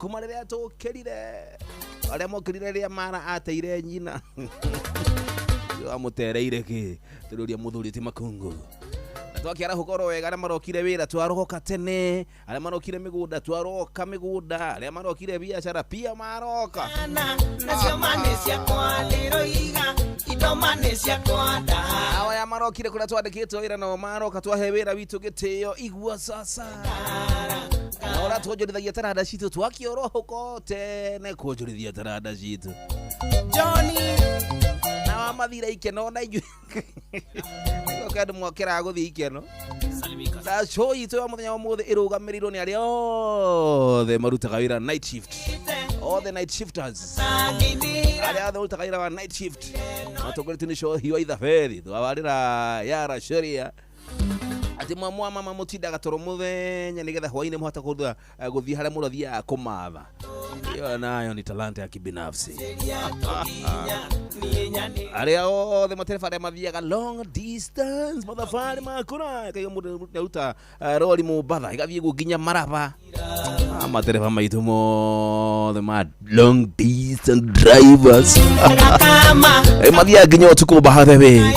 kumarire tukirire ale mokirire ria mara ateire nyina yo amutereire ki tururia muthuri ti makungu twakiara hukoro wega ale marokire wira twaroka tene ale marokire migunda twaroka migunda ale marokire biashara pia maroka nacio manecia kwa lero iga indo manecia kwa da awa ya marokire kula twandikitwo wira no maroka twahe wira witu gitio igua sasa ora twonjorithagia tarada citu twakioroho kote ne kwonjorithia tarada citu Johnny na mathira ikeno na inyu kandi mwakera guthi ikeno da show itu muthenya wa muthe irugamiriro ni ari othe marutaga wira night shift all the night shifters ari othe marutaga wira wa night shift matogorete ni show hiyo itha fethi twawarira yara sheria ati mama mutindaga toro muthenya nigetha hwaine muhata kuthia guthii haria murathia kumatha iyo nayo ni talanta ya kibinafsi aria othe materefare mathiaga long distance mathafari makura kaiga mundu nauta roli mubatha igathie gukinya maraba materefa maitu mothe ma long distance drivers mathia nginya utuku bahathe we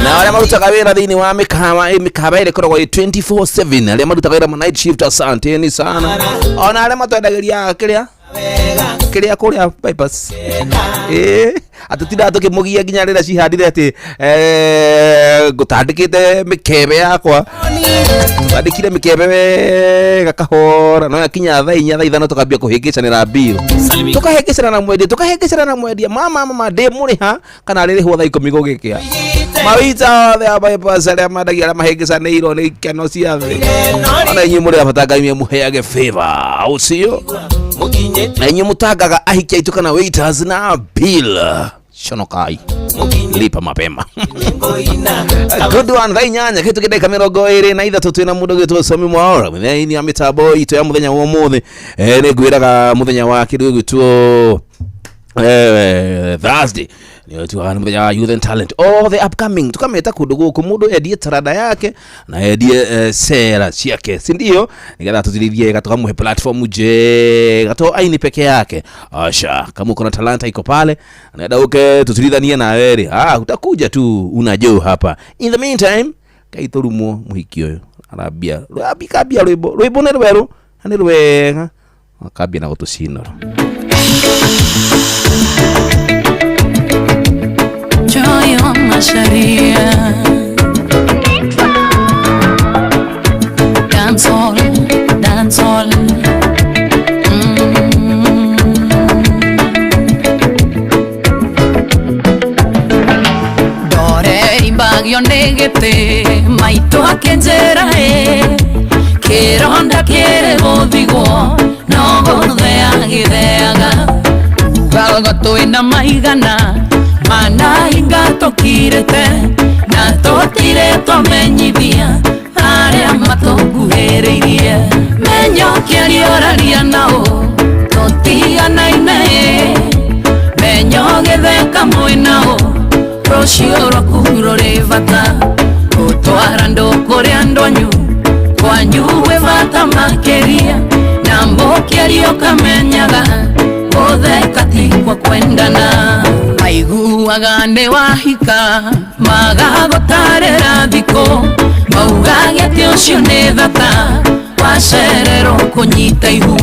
na wale marutaga wira thini wa mikawa ire koragwo 24/7 ale marutaga wira night shift asanteni sana ona ale matwendagiria kiria kuria bypass atutinda tukimugia nginya rira cihandire ati gutandikite mikebe yakwa tandikire mikebe wega kahora no yakinya thaa 4 tukambia kuhingicanira mbiro tukahengecana na mwendia mama de muriha kana riri huwa thaa 10 gugikia mawita the bypass ale madagia ala mahengecanirwo ni keno cia thi ona inyi muri abatangaimia muheage favor ucio na inyi mutagaga ahikia itu kana waiters na bill shonokai lipa mapema good one thaa inyanya kitu kideka 20 na itha tutwina mundu gitwo somi mwaora muthenya ya mitabo itu ya muthenya wa muthe ni gwiraga muthenya wa kidu gitwo Thursday ni tu hana muthenya wa youth and talent all the upcoming tukameta kundu guku mundu edie tarada yake na edie sera ciake si ndio nigetha tutirithie gatukamuhe platform je gato aini peke yake asha kama uko na talanta iko pale naenda uke tutirithanie na wewe utakuja tu unajua hapa in the meantime kaitorumo muhiki oyo arabia kabia rwimbo ne rweru ani rwega akabia na gutucinora Joy on Masharia Dance all Dore ibagio negete maito akenjera Kironda kere gothigo no gothea githeaga Galgato ina maigana mana ingato kirete na totire to menyithia aria matoguhereirie menyo kiarioraria nao totiana ine menyo getheka mwinao rocio rokuro vata utwara ndokore andonyu kwanyu we vata makeria na mbokiario kamenyaga othe katikwa kwendana aiguaga nĩ wahika magagotarĩra thikũ maugage atĩ ũcio nĩ thata wacererwo kũnyita ihu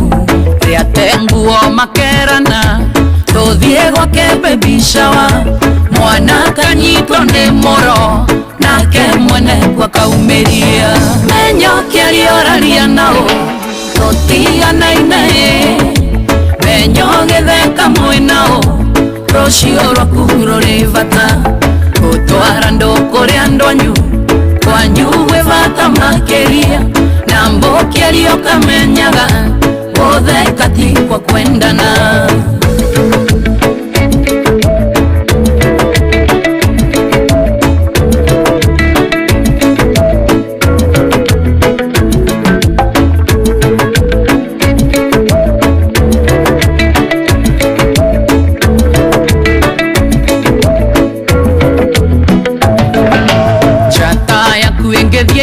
rĩa tenguo makerana tũthiĩ gwake baby shower mwana kanyitwo nĩ moro nake mwene gwakaumĩria menyo kĩarioraria nao tũtiganaine menyo gĩtheka mwĩnao rocio rwakuro vata utwara ndokore andonyu kwanyu we vata makeria na mbokiario kamenyaga othe katikwa kwendana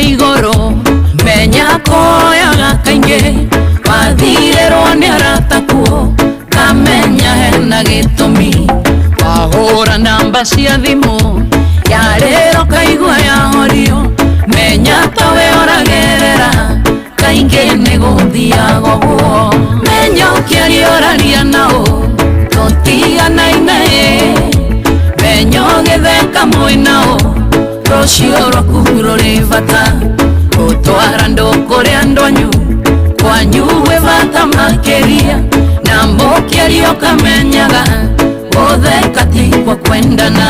igoro menya koyaga kainge wathi namba cia thimu ya rero kaigua ya horio menya tawe oragerera kainge negothiaga guo menya ukiarioraria nao totiganaine menya githeka mwinao rocio rwaku ruri bata utwara ndukuri andwanyu kwanyu we bata makeria na mokiario kamenyaga othe katikwa kwendana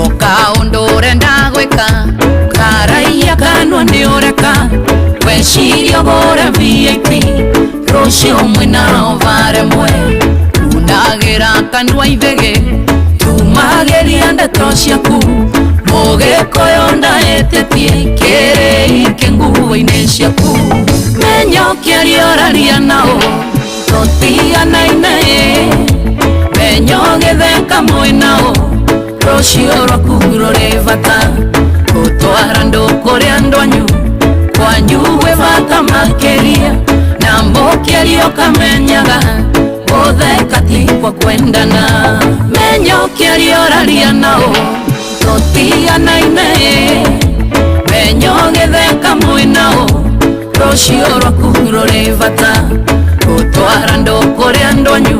oka undure ndagwika karaia kanwa ni ureka wecirio gora VIP rocio mwina ovare mwe unagira kanwa ithege tumageria ndeto ciaku mugikoyo ndaetetie kere ike nguo-inĩ ciaku menya ũkĩarioraria nao tũtiganaine menya ũgĩtheka mwĩnao rũciũ rwaku rũrĩ bata gũtwara ndũkũrĩ andwanyu kwanyu gwĩ bata makĩria na mũkĩario kamenyaga othe katikwa kwendana menya ũkĩarioraria nao tũtiganaine menya ũgĩtheka mwĩnao rũciũ rwaku rũrĩ bata gũtwara ndũkũrĩ andwanyu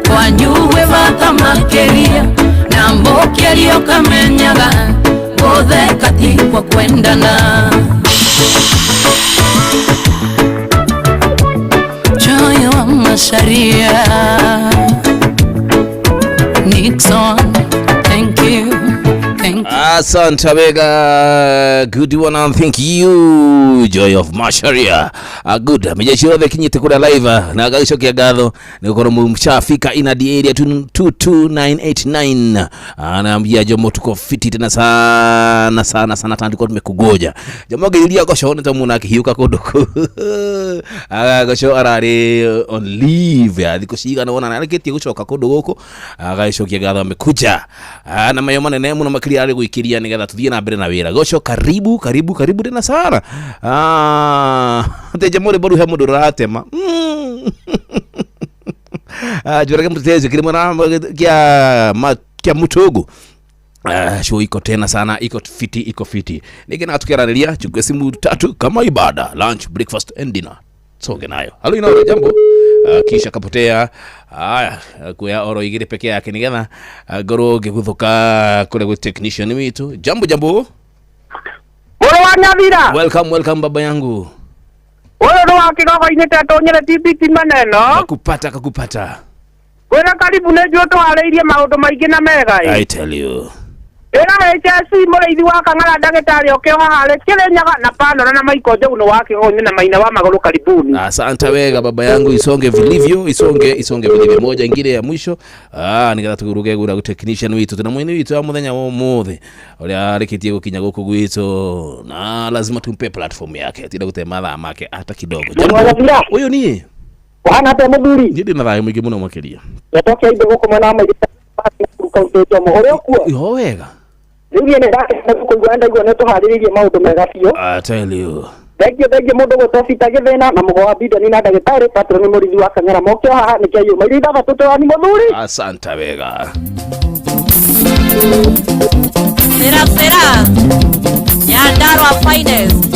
kwanyu gwĩ bata makĩria na mũkĩario kamenyaga othe katikwa kwendana Joy wa Macharia Nixon, thank you. Asante Bega, good one and thank you Joy of Macharia. Good, mejeshiro the kinyite kura live na gaisho kia gatho ni gukoro mshafika ina the area 22989. Anaambia jomo tuko fiti tena sana tandiko tumekugoja. Jomo gililia gosho nita muna kihiuka kodoko. Gosho arari on leave ya dikoshiga na wana naliketi gushoka kodoko. Gaisho kia gatho amekuja. Na mayo manene muno makiri ari guikiria nigetha tuthie na mbere na wira goco karibu tena sana te jamore boru he mundu ratema jurage muteze kiri mwana kia mutogo show iko tena sana iko fiti nigena tukiraniria chukue simu tatu kama ibada lunch breakfast and dinner songe nayo halo ina jambo kisha kapotea haya kuya oro igire peke yake nigetha ngoro ngiguthuka kule gwe technician witu jambo Nyavira welcome baba yangu wewe ndo wakigogo-inĩ tetonyere TBT maneno kakupata wena karibu nejo twareirie maundu maingi na mega I tell you era HSC mũrĩithi wa Kang'ara ndagĩtarĩ okĩoha harĩ Kĩrĩnyaga na Pandora na Maiko Njau nĩ wakĩgonyo na Maina wa Magũrũ karibuni. Asante wega baba yangu isonge vilivyo moja ingine ya mwisho nigatha tuguruge gura technician witu tuna mwini witu wa muthenya wa mothe uria arikitie gukinya guku gwitu na lazima tumpe platform yake atida gutema thaa make hata kidogo. Huyo ni wana te muthuri ndĩ na thayo mwingi muno makiria yatoke inde guku mwana mai ukautete muhore okuo yo wega Ririe ne dake na kuigua ndaigua ne tuhariririe maundu mega biũ. I tell you. Thank you mundu gutofita githina na mugo wa bido ni na ndagĩtarĩ patron ni mũrithi wa Kang'ara mokyo haha ni kĩayũ mairi ndaba tutwani muthuri. Asante wega. Sera Nyandarua finest.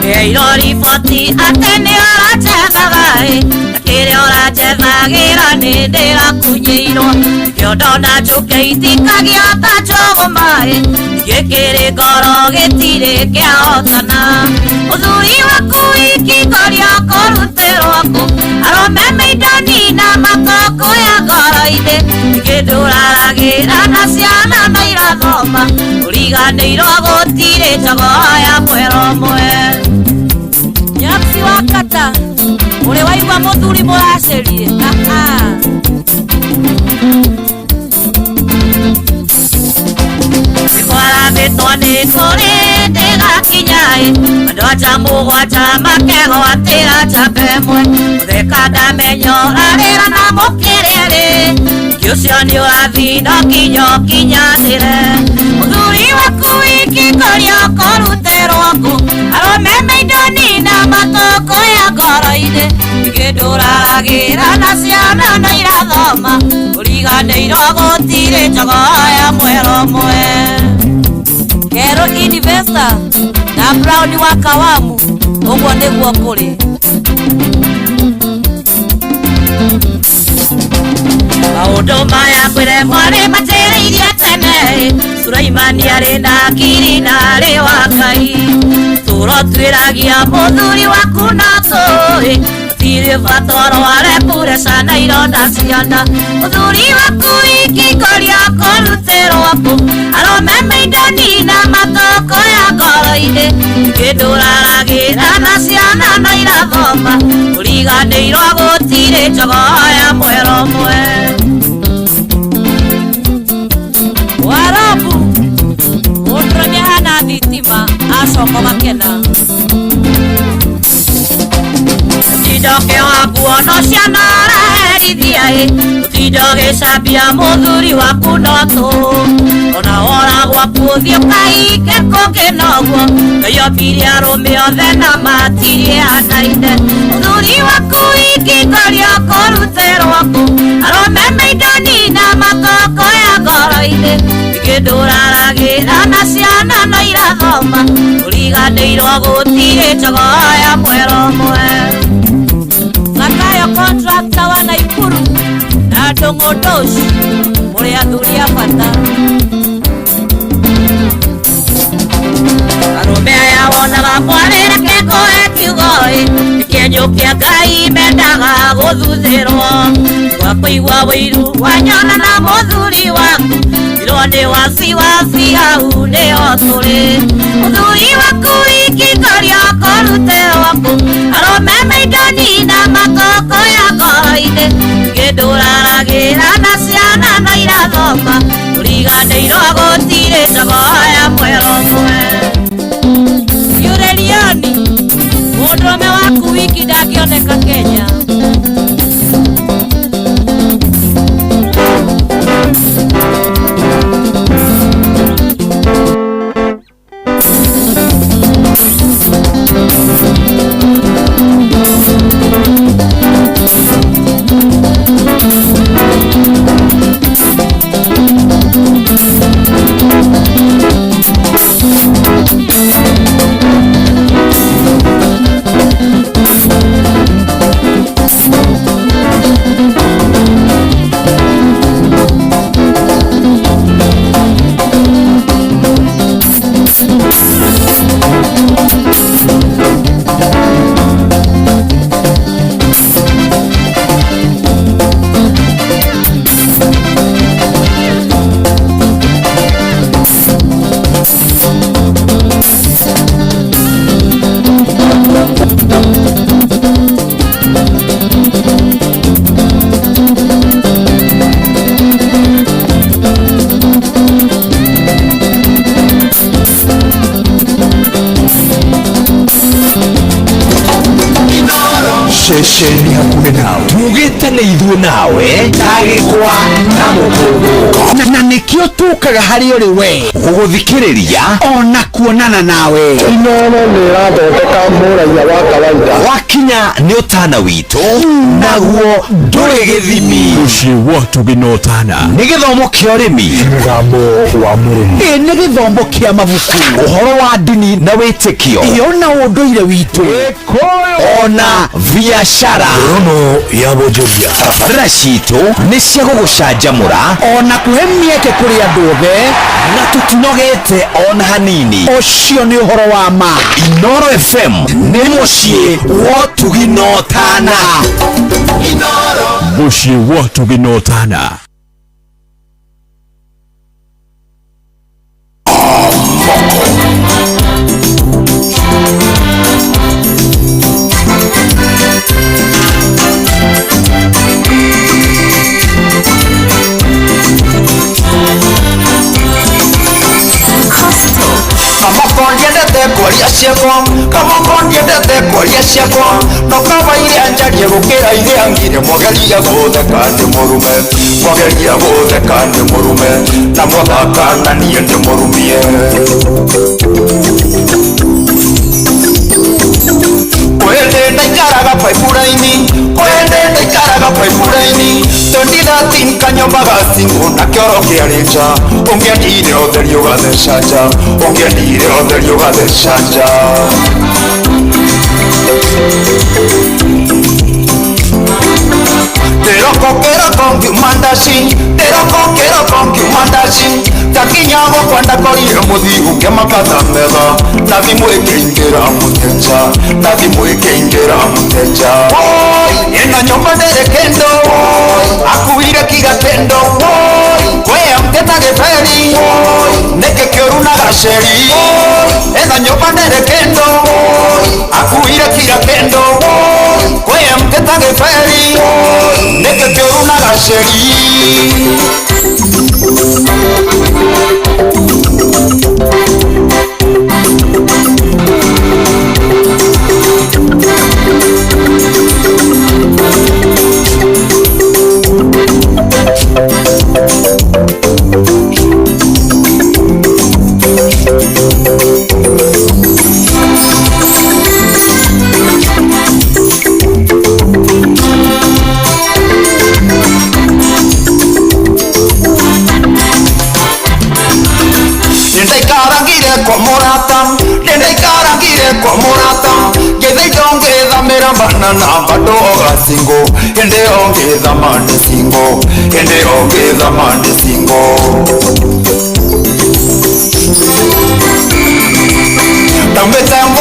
Eirori poti atene ora chevagai kire ora chevagira ni ndira kunyeiro kiondona chukeitika ta chogo mai gikire goro gitire kiahotana uthuri waku ikikoria koruterwaku arome meidani na matoko ya goroide ngiduraragira na ciana na irathoma uriganĩirwo gũtirĩ njogo ya mwero mwe Nyapsi wakata ule waigua muthuri mũracerie Sikwara betwa nĩ kũrĩ ndĩgakinyaĩ andũ aja mũgwanja makegwatĩra njamba ĩmwe mũtheka ndamenyorarĩra na mũkĩrĩrĩ ũcio nĩ ũrathina nginya ũkinyanĩre mũthuri waku ikikoria kũruterwo ku arome maithoni na matoko ya ngoro-inĩ ngĩndũrara ragira na ciana no irathoma uriganĩirwo gũtirĩ njogo ya mwero mwe Kero Investor na Brown wa Kawamu ũguo nĩguo kũrĩ maũndũ maya kwĩre mwarĩ matĩrĩirie tene Suraimani arĩ na akiri na arĩ wa Ngai tũrotwĩragia mũthuri waku no tũĩ tirĩ bata ũrware pureca na ironda ciana mũthuri waku ikingoria kũrutĩrwo kũ arome maithani na matoko ya ngoro-inĩ kĩndũ ũraragĩra na ciana no irathoma ũriganĩirwo gũtirĩ njogo ya mwero mwe Warabu mũndũ nĩhana thitima acoka gakena Utidoke waku ono ciana ũraherithia Utido gĩcambia mũthuri waku no tũ Ona wora gwaku ũthiĩ ũkaike kũngĩ noguo Nĩyobire arũme othe na matirĩ anaine Mũthuri waku ikingorio kũrutĩrwo kũ Arũme maithani na matoko ya ngoro-inĩ Kĩndũ ũraragĩra na ciana no irathoma Ũriganĩirwo gũtirĩ njogo ya mwero mwe Zakayo contractor wa Naikuru na Ndũng'ũ mũrĩ athuri a bata Arũme aya wonaga mwarĩre kĩngũhe kiugo-ĩ kĩenyũ kĩa Ngai mendaga gũthuthĩrwo Gwa kũigua wĩiru wanyona na mũthuri waku irwo nĩ wasiwasi hau nĩho tũrĩ Mũthuri waku ikingorio kũrutĩrwo kũ arũme maithani na matoko ya ngoro-inĩ kĩndũ ũraragĩra na ciana no irathoma ũriganĩirwo gũtirĩ njogo ya mwero mwe Yurelioni mũndũrũme waku wiki ndangĩoneka Kenya Shesheni hakuhe nawe tugite nĩ ithuĩ nawe ndagĩkwa na mũkũngũ na nĩkĩo tukaga harĩ ũrĩ we gũgũthikĩrĩria ona kuonana nawe Inooro nĩĩrathondeka mũraia wa kawaida wakinya nĩ ũtana witũ naguo ndũrĩ gĩthimi mũciĩ watu gĩnotana nĩ gĩthomo kĩa ũrĩmi mũgambo wa mũrĩmi nĩ gĩthomo kĩa mabuku ũhoro wa ndini na wĩtĩkio ona ũndũire witũ ona biashara rono ya bonjoria tabarĩra citũ nĩ cia gũgũcanjamũra ona kũhe mĩeke kũrĩ andũ othe na tũtinogete ona hanini ũcio nĩ ũhoro wa ma Inooro FM nĩ mũciĩ wa ũtugi na ũtana mũciĩ wa ũtugi na ũtana no kama iria njarie gũkĩra iria ngire mwageria gũtheka nĩ mũrume mwageria gũtheka nĩ mũrume na mwathaka na niĩ ndĩ mũrumie kwende ndaikaraga paipuraini kwende Waipuraini 2013 Kanyomba gasingo na kioro kiarinja ungendire otheri ugathecanja ungendire otheri ugathecanja Mandashi takinyago kwanda korire muthigu ngemakatha metha nathi mwikeingira mutenja ena nyumba ndere kendo akuire kigatendo kwea mteta githeri neke kioru na gaceri ena nyumba ndere kendo akuire kigatendo kwea mteta githeri neke kioru na gaceri na bado gasingo ende ongeza mane singo Tametambo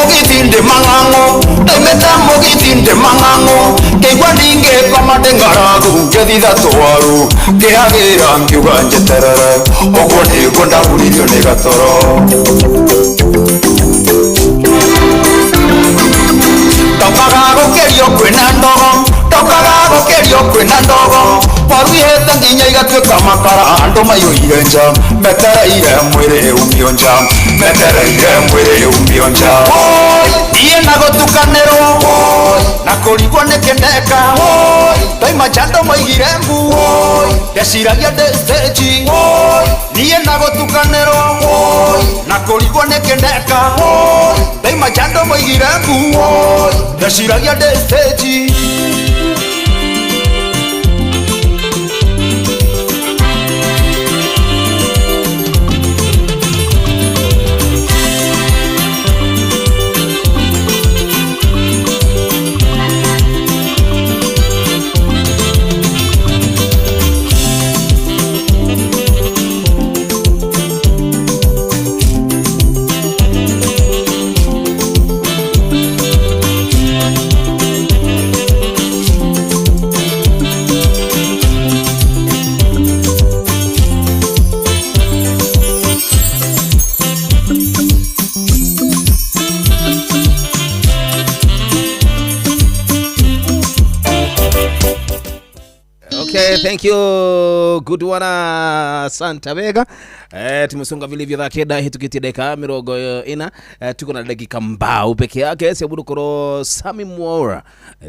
gitinde mangango Keigwa ninge kamate ngaragu Geditha tuwaru Kehagira ngiuga njeterere Ogwo niguo ndaburirio ni gatoro Tokaga gukerio kwina ndogo Paru ihete nginya igatuika makara Andu maiyuire nja Metereire mwiri umbionja Niye na gutukanirwo Na kurigwo ni kindeka Toima chando maigire mbu Ndeciragia ndi stage Niye na gutukanirwo Na kurigwo ni kindeka Toima chando maigire mbu Ndeciragia ndi stage Thank you good one Santa Vega. Tumesonga vilivyo dha keda hitukitia dakika mirongo ina. Tuko na dakika mbao peke yake. Siabudu koro Sami Mwora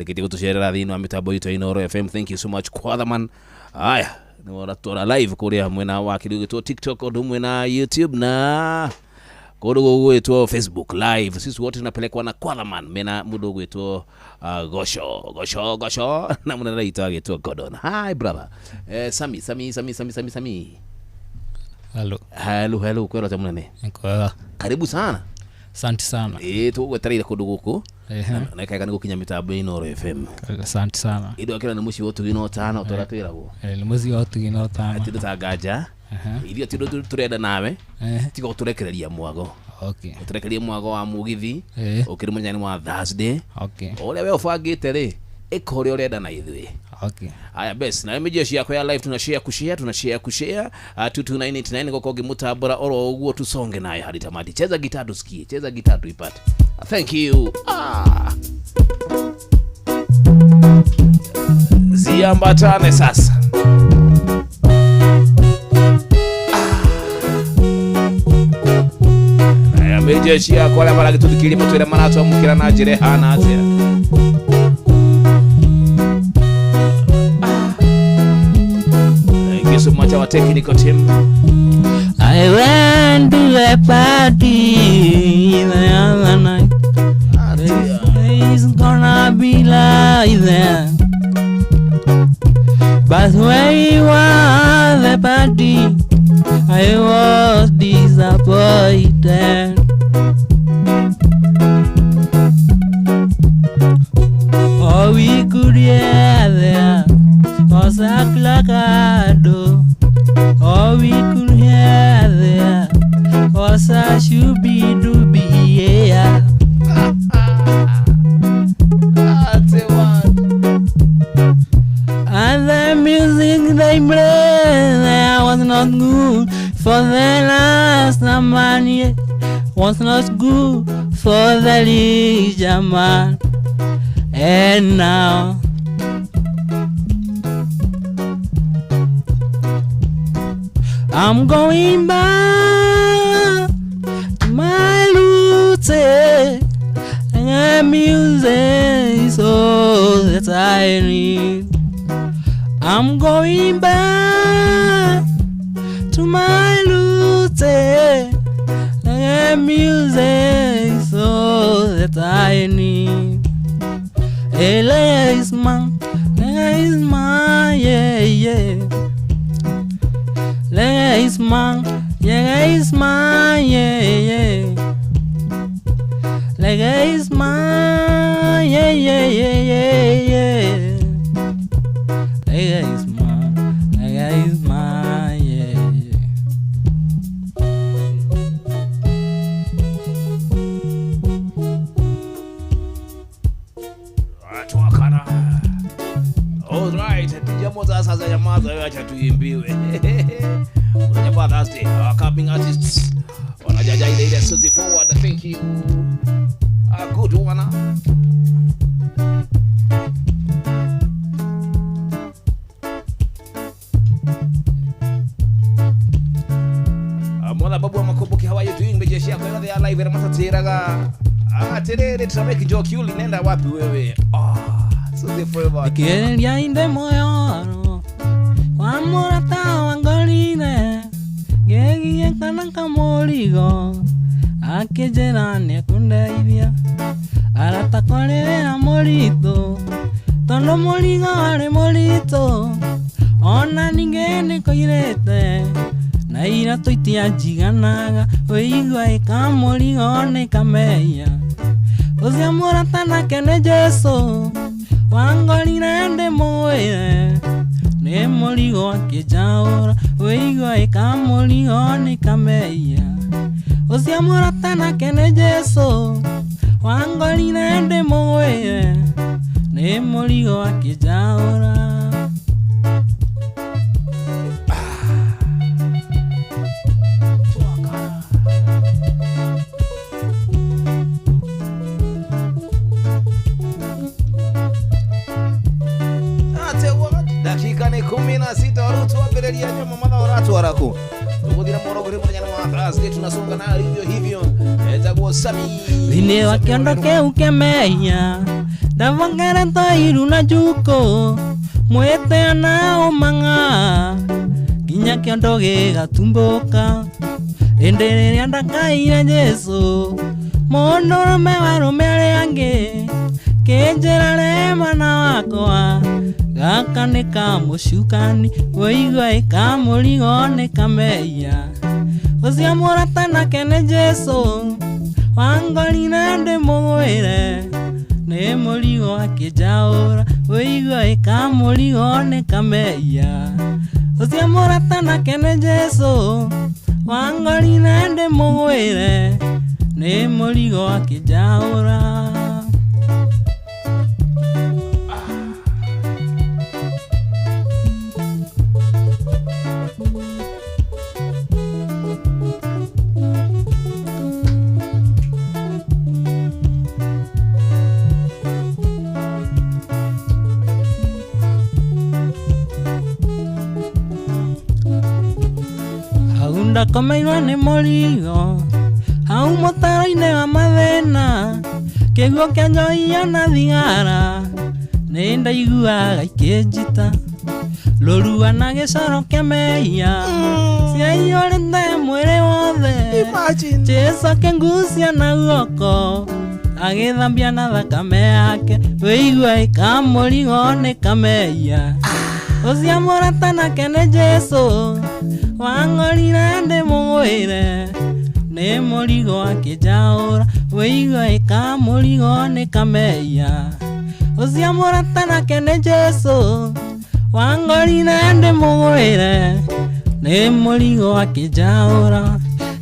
kiti kutusherera dhino wa mitabo ito Inoro FM. Thank you so much kwa the man. Aya niwaratora live kuria mwena wakili to TikTok odu mwena YouTube na kodogo wetu Facebook live. Sisi wote tunapelekwa na Kwalaman mena mudogo wetu gosho na mwana ita wetu Gordon. Hi brother. Sami. Hello kwa tamuna ne. Kwa karibu sana. Asante sana. Tu tarira kodogo ko. Na kai kana gukinya mitabo Inoro FM. Asante sana. Ido akira na mushi wotu gino tana utoratwira go. Ni muzi wotu gino tana. Atido tagaja. Idio tido tureda nawe. Tigo turekereria mwago. Okay. Turekereria mwago wa mugithi. Ukiri munyani wa Thursday. Okay. Ole we ofagite ri. Ikore ureda na ithui. Okay. Aya best na imejeshi yako ya live tunashare 2299 gokogi mutabura oro uguo tusonge naye hadi tamati. Cheza gitaa tusikie. Cheza gitaa tuipate. Thank you. Ziambatane sasa. Aya mejeshi yako ala mara kitu mutwira manato mukira na jire hana atia. So much our technical team. I went to a party the other night. It's gonna be like that. But when you were the party, I was disappointed. All we could hear there was a clacado. All we could hear there was a shooby-dooby, yeah. And the music they played there was not good for the last man, was not good for the leisure man. And now I'm going back to my roots, and music is all that I need. I'm going back to my roots, and music is all that I need. Ella is mine, yeah, yeah. Ella is mine, yeah, is mine, yeah, yeah. Ella is mine, yeah, yeah, yeah, yeah, yeah. Ella is mine, yeah, yeah. All right, tujamoza sasa yamaza acha tuimbiwe. Unajua Thursday, our coming artists wanajaja ile Suzy Forward, thank you. A good one. Mwana babu makumbuki how are you doing mejeshi yako ile ya live na matatiraga. Terere tsameki joke yuli nenda wapi wewe? Suzy Forward. Quería ir de moyo, amor estaba angolina, que en cananca morigo, a que llenan kunde idea, ahora ta kole amorito, tono morigo are morito, ona ningene koirete, na ira toitia jiganaga, oigwa ekamorigo ne kameya, ozi amor atana kene Jesu. Wangolina ende moe ne moligo akijaora weigo ekamoligo ni kameya osi amuratana kene Jesu wangolina ende moe ne moligo akijaora. Dakika ni 16 warutu wapelelia nyuma mwana waratu waraku tukudira morogo ni mwana wa Thursday tunasonga na hivyo etakuwa sami vine wakiondoke ukemeya davangara tairu na juko mwete nao manga ginya kiondoge gatumboka enderere andakaira Jesu mono mewaro mere ange kenjerare mana wakwa gaka nĩ kamucukani woigua ĩkamũrigo nĩ kameya ũcio mũratanake nĩ Jesu wangorire ndĩmũgwĩre nĩ mũrigo akĩnjaũra woigua ĩkamũrigo nĩ kameya ũcio mũratanake nĩ Jesu wangorire ndĩmũgwĩre nĩ mũrigo akĩnjaũra. Ndakomeirwo nĩ mũrigo hau mũtaro-inĩ wa mathĩna kĩguo kĩa njohia na thigara nĩ ndaiguaga ikĩnjita rũrua na gĩcoro kĩa mehia ciaihũrĩte mwĩrĩ wothe Jesũ akĩngucia na guoko agĩthambia na thakame yake wĩigua ĩkamũrigo nĩ kamehia Usiamorata na kene Jesu wangorira ndi mugwire ni murigo akijaura wigo ika murigo ni kameya usiamorata na kene Jesu wangorira ndi mugwire ni murigo akijaura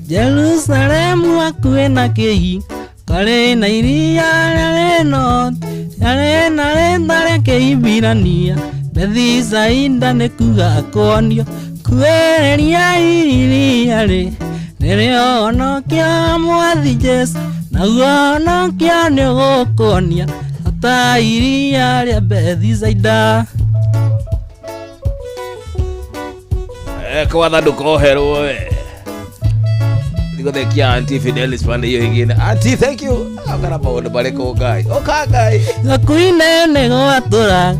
Jerusalemu akuena kei kare na iria reno yare na rendare kei birania Bethisaida nekuga akonio kuereria iria ri Nere ono kia mwathi Jesu Naguo ono kia negokonia Ata iria ria Bethisaida Kwa thadu koheru we Niko thekia Auntie Fidelis pande hiyo hingine Auntie thank you Akana pa wone bareko gai Oka gai Gakuine nego atura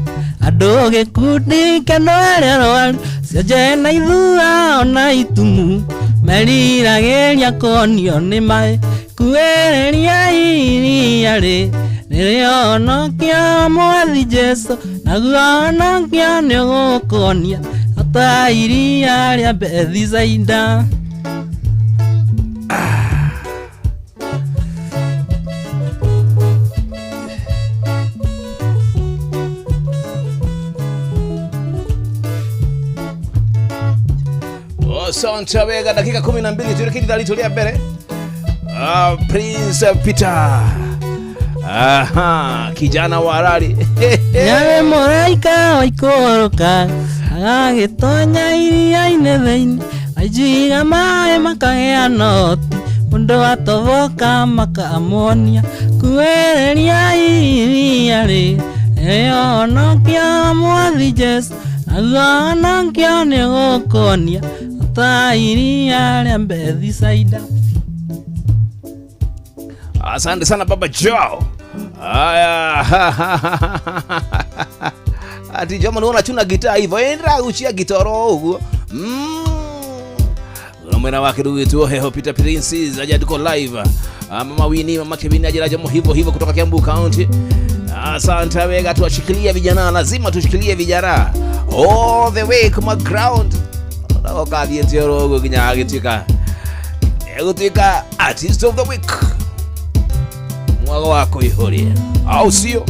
Adoge kuti kanoere roaru Siajena idhua ona itumu Merira geria konio ni mae Kuereria iria ri Nere ono kia mwathi Jesu Naguo ono kia negokonia Ata iria ria Bethisaida Santa Vega dakika 12 tulikidi dalitolia mbele Prince Peter kijana wa Harari Yawe moraika waikoroka agagitonya iria inetheini ajiga mae makagea noti mundu atovoka makamonia kuereria iria ri ono kia mwathi Jesu ono kia negokonia Ata iria ria Bethisaida Asante sana Baba Joe Aya Ati Joe mwana chuna gitaa hivyo Endra uchia gitoro ugu Mwena wake duwetu Heho Peter Princes Aja duko live Mama Winnie Mama Kevin Aja jamo hivyo kutoka Kiambu County Asante wega tuwashikilia vijana Lazima tushikilie vijana All the way kuma ground Okadhi etioro ugu kinyagitika Egutika Artist of the Week Mwago wako ihoria Au sio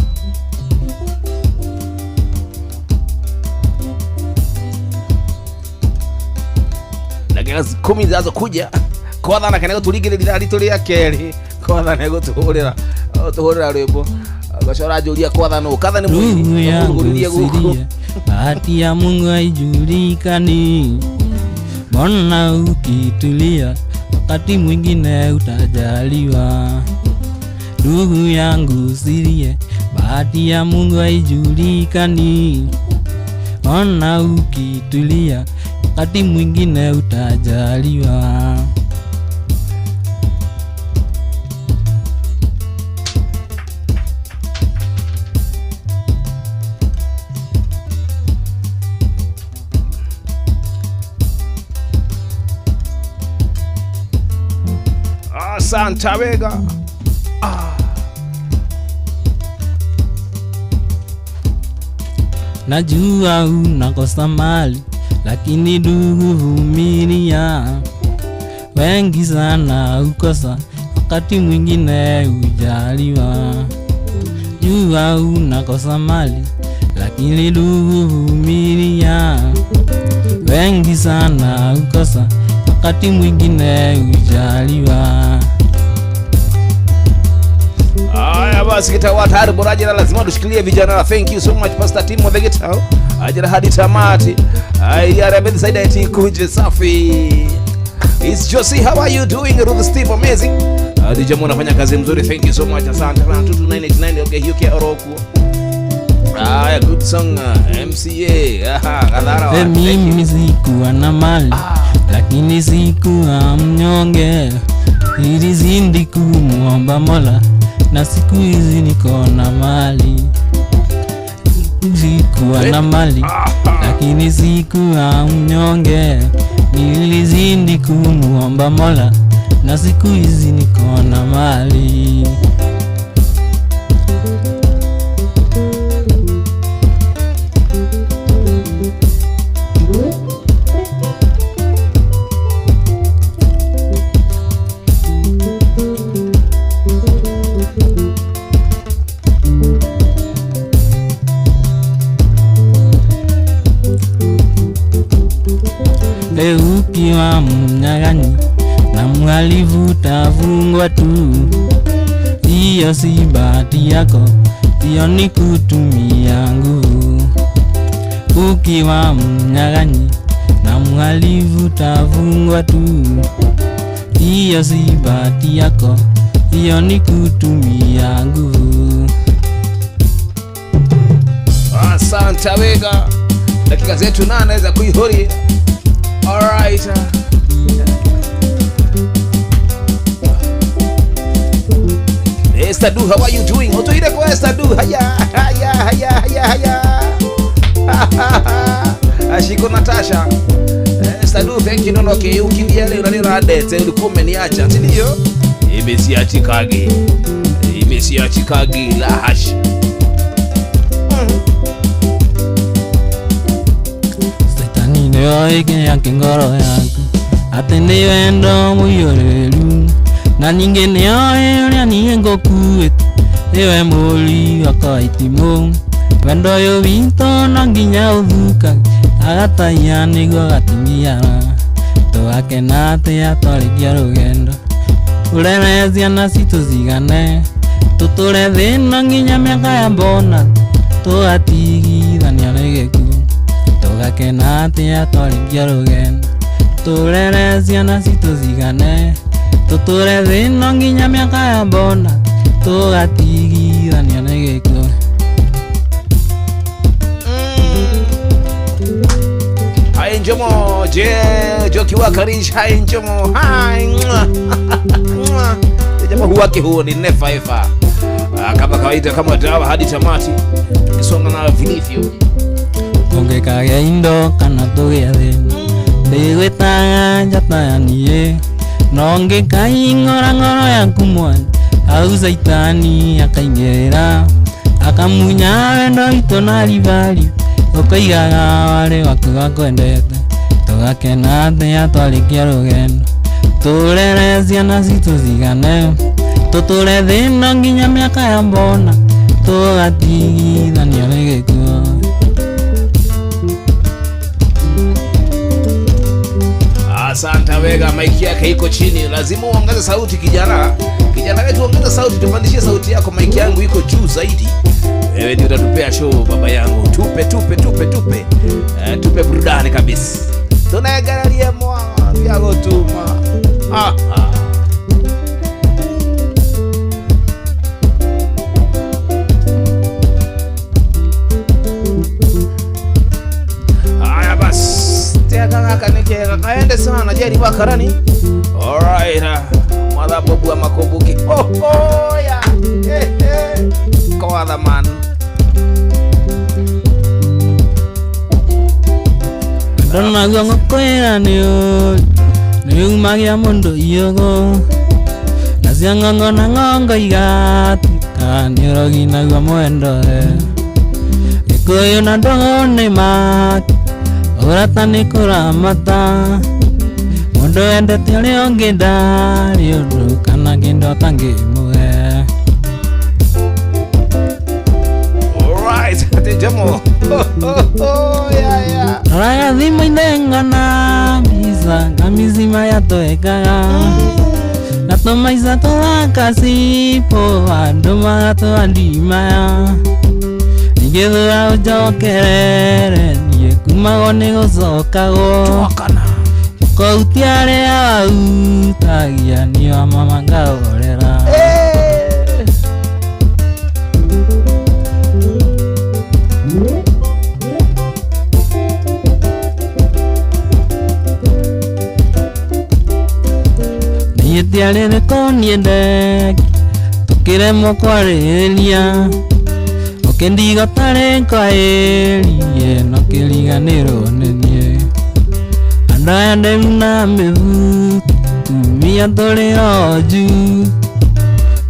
Nagena 10 zazo kuja Kwa dhana kaneko tuligile litulia keri Kwa dhana ego tuhorera rwimbo Gashora julia kwa dhana Ukadha ni mwini Bahati ya Mungu haijulikani Mbona ukitulia wakati mwingine utajaliwa Ndugu yangu usilie bahati ya Mungu haijulikani Mbona ukitulia wakati mwingine utajaliwa Santa Vega Najua unakosa mali lakini ndugu vumilia Wengi sana ukosa wakati mwingine ujaliwa Jua unakosa mali lakini ndugu vumilia Wengi sana ukosa wakati mwingine ujaliwa Aya basi kitawa tayari boraje na lazima tushikilie vijana. Thank you so much Pastor Tim of the Guitar. Ajira hadi tamati. Aya Rebel Saida eti kuje safi. It's Josie, how are you doing? Ruth Steve amazing. DJ Mo anafanya kazi mzuri. Thank you so much. Asante sana 22989 okay UK Oroku. Aya good song MCA. Kadhara. Mimi sikuwa na mali lakini sikuwa mnyonge. Nilizidi kumuomba Mola na siku hizi niko na mali. Sikuwa na mali lakini sikuwa mnyonge. Nilizidi kumuomba Mola na siku hizi niko na mali. ukiwa mnyang'anyi na mhalifu utafungwa tu. Hiyo si bahati yako, hiyo ni kutumia nguvu. Ukiwa mnyang'anyi na mhalifu utafungwa tu. Hiyo si bahati yako, hiyo ni kutumia nguvu. Asante Wega, dakika zetu 8 za kuihuri. Alright. Esther Du, how are you doing? Otoire kwa Esther Du. Haya. Ashiko Natasha. Esther Du, thank you nono ke ukilia leo nani radete ulikuwa umeniacha, si ndio? Imesiachikagi la hash. Setani ndio yake ngoro yako. Atende wendo muyorelu. Na nyingine yoe ni ngoku. Ewe moli wakaitimo. Wendo yo vinto na nginya uthuka. Agataya nigo gatingia. Toake nate ya twarikia rugendo. Urerezia na situzigane. Tutore thina nginya miaka ya mbona. Tugatigithania nigeku. Togake nate ya twarikia rugendo. Turerezia na situzigane. Tutore thina nginya miaka ya mbona. Tugatigithania nigeku. Hai njomo Joki Wakarish. Hai njomo. Hai jamaa huwake huo ni nefa efa. Kama kawaida kama dawa hadi tamati. Kisonga na vilivyo. Konge kage indo kana toge aden. Dewe tanga jata nie. Nonge kai ngora ya kumwan. Au saitani akaingera. Akamunya wendo itonali vali. Okaigaga wale wakuga kwendete. Togakena ya twarikia rugendo. Turerezia na situzigane. Tutore thina nginya miaka ya mbona. Tugatigithania nigeku. Asante Wega, mic yake iko chini. Lazima uongeze sauti kijana. Kijana wetu ongeza sauti, tupandishie sauti yako. Mic yangu iko juu zaidi. Wewe ndio utatupea show baba yangu. Tupe burudani kabisa. Tunagalaria mwa vya gotuma. Aya bas. Tega kanike kaende sana jeri bakarani. Alright. Mwana bobu wa makobuki. Ya. Kwa the man. Dona gongo kwera niyo. Niyo magia mundo iyogo. Nasiangongo na ngongo igatu. Kanirogi na gwamwendo. Ikoyo na dongo ne maki. Orata ni kuramata. Mundo ende tiole ongeda. Riodo kana gindo tangi muhe. Jamo. Yeah. Raya dhima inengana bisa kamizima ya toekaga. Natoma isa tola kasipo andoma gato andimaya. Nigedura ujokerere niye kumagone gosokago. Wakana. Koutiare ya utagia niwa mamanga orera. Yetiare ne koniende tukiremo kwarelia okendiga tare kaeli no kiliganero nenie andande na mevu mia tole oju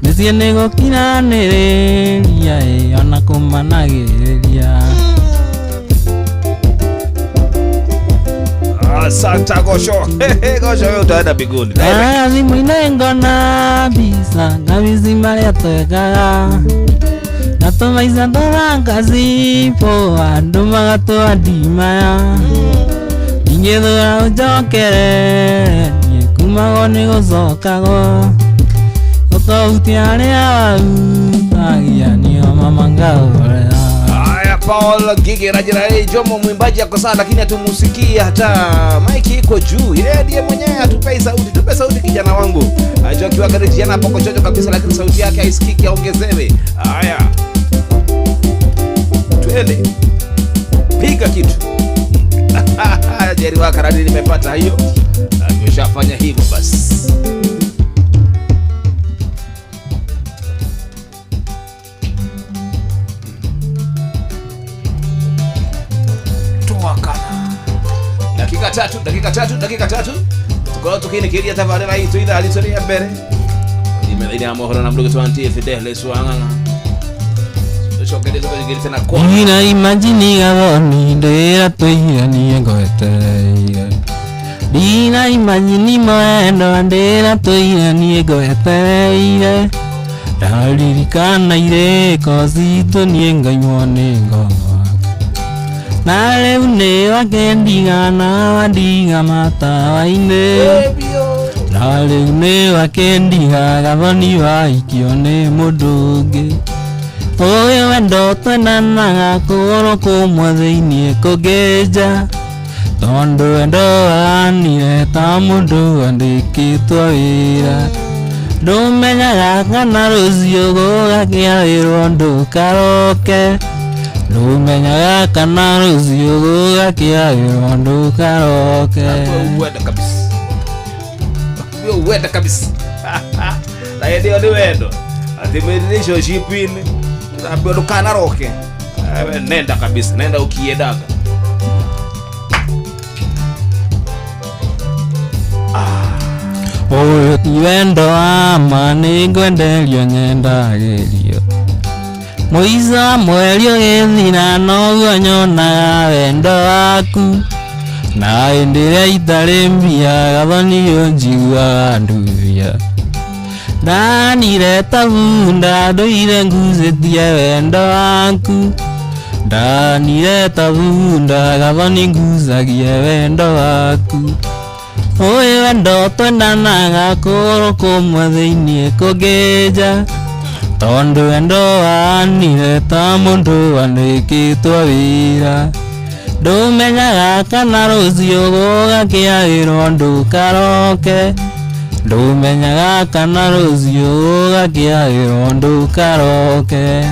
mesiene go kinanerelia ona komanagelia. Santa Gosho. Gosho utaenda biguni. Zimuinengo na bisa ngabizima letoekaga. Natoma isa tola kasipo andoma gato andimaya. ngithura unjokere kumago ni gucokago utautia aria agianio mamangaurea. Haya, Paul Gigi Rajira Jomo mwimbaji yako sana, lakini hatumusikia hata mic iko juu. Yeye ndiye mwenyewe atupei sauti. Tupe sauti kijana wangu. Ajua kiwa kama kijana hapo kochocho kabisa, lakini sauti yake haisikiki, aongezewe. Haya, twende piga kitu. Jerry waka radi nimepata hiyo. Ameshafanya hivyo basi. Dakika tatu tukao tukini kiria tafadhali hii tu ida alitoria mbele imeida mohoro na mdogo twanti fidele swanga shokede to giri tena kwa ina imagine gaboni ndera toira ni ngoetere dina imagine maendo ndera toira ni ngoetere dalirikana ire kozito ni ngaimone ngo nale une wakendiga na wandiga matawaine nale une wakendiga gaboni waikione mudungi oyo wendo twenanaga kugoro kumwe thiini kugeja tondu wendo wanire ta mundu wandikitwo wira ndumenyaga kana rucio gugakiawirwo ndukaroke ndumenyaga kana rucio gugakiawirwo ndukaroke. Uwenda kabisa na ndio ni wendo ati relationship ini ndio dukana roke nenda kabisa, nenda ukiedaga. Oyo ti wendo ama ningwenderio nyendagirio muiza mwerio githina noguo nyonaga wendo waku na endiria itari mbia gathonio njiguaga nduvia ndanire tabunda nduire ngucitie wendo waku ndanire tabunda gathoni ngucagie wendo waku oyo wendo twendanaga kugoro kumwe thiini kugeja tondu wendo wanire ta mundu wandikitwo wira ndumenyaga kana rucio gugakiawirwo ndukaroke ndumenyaga kana rucio gugakiawirwo ndukaroke.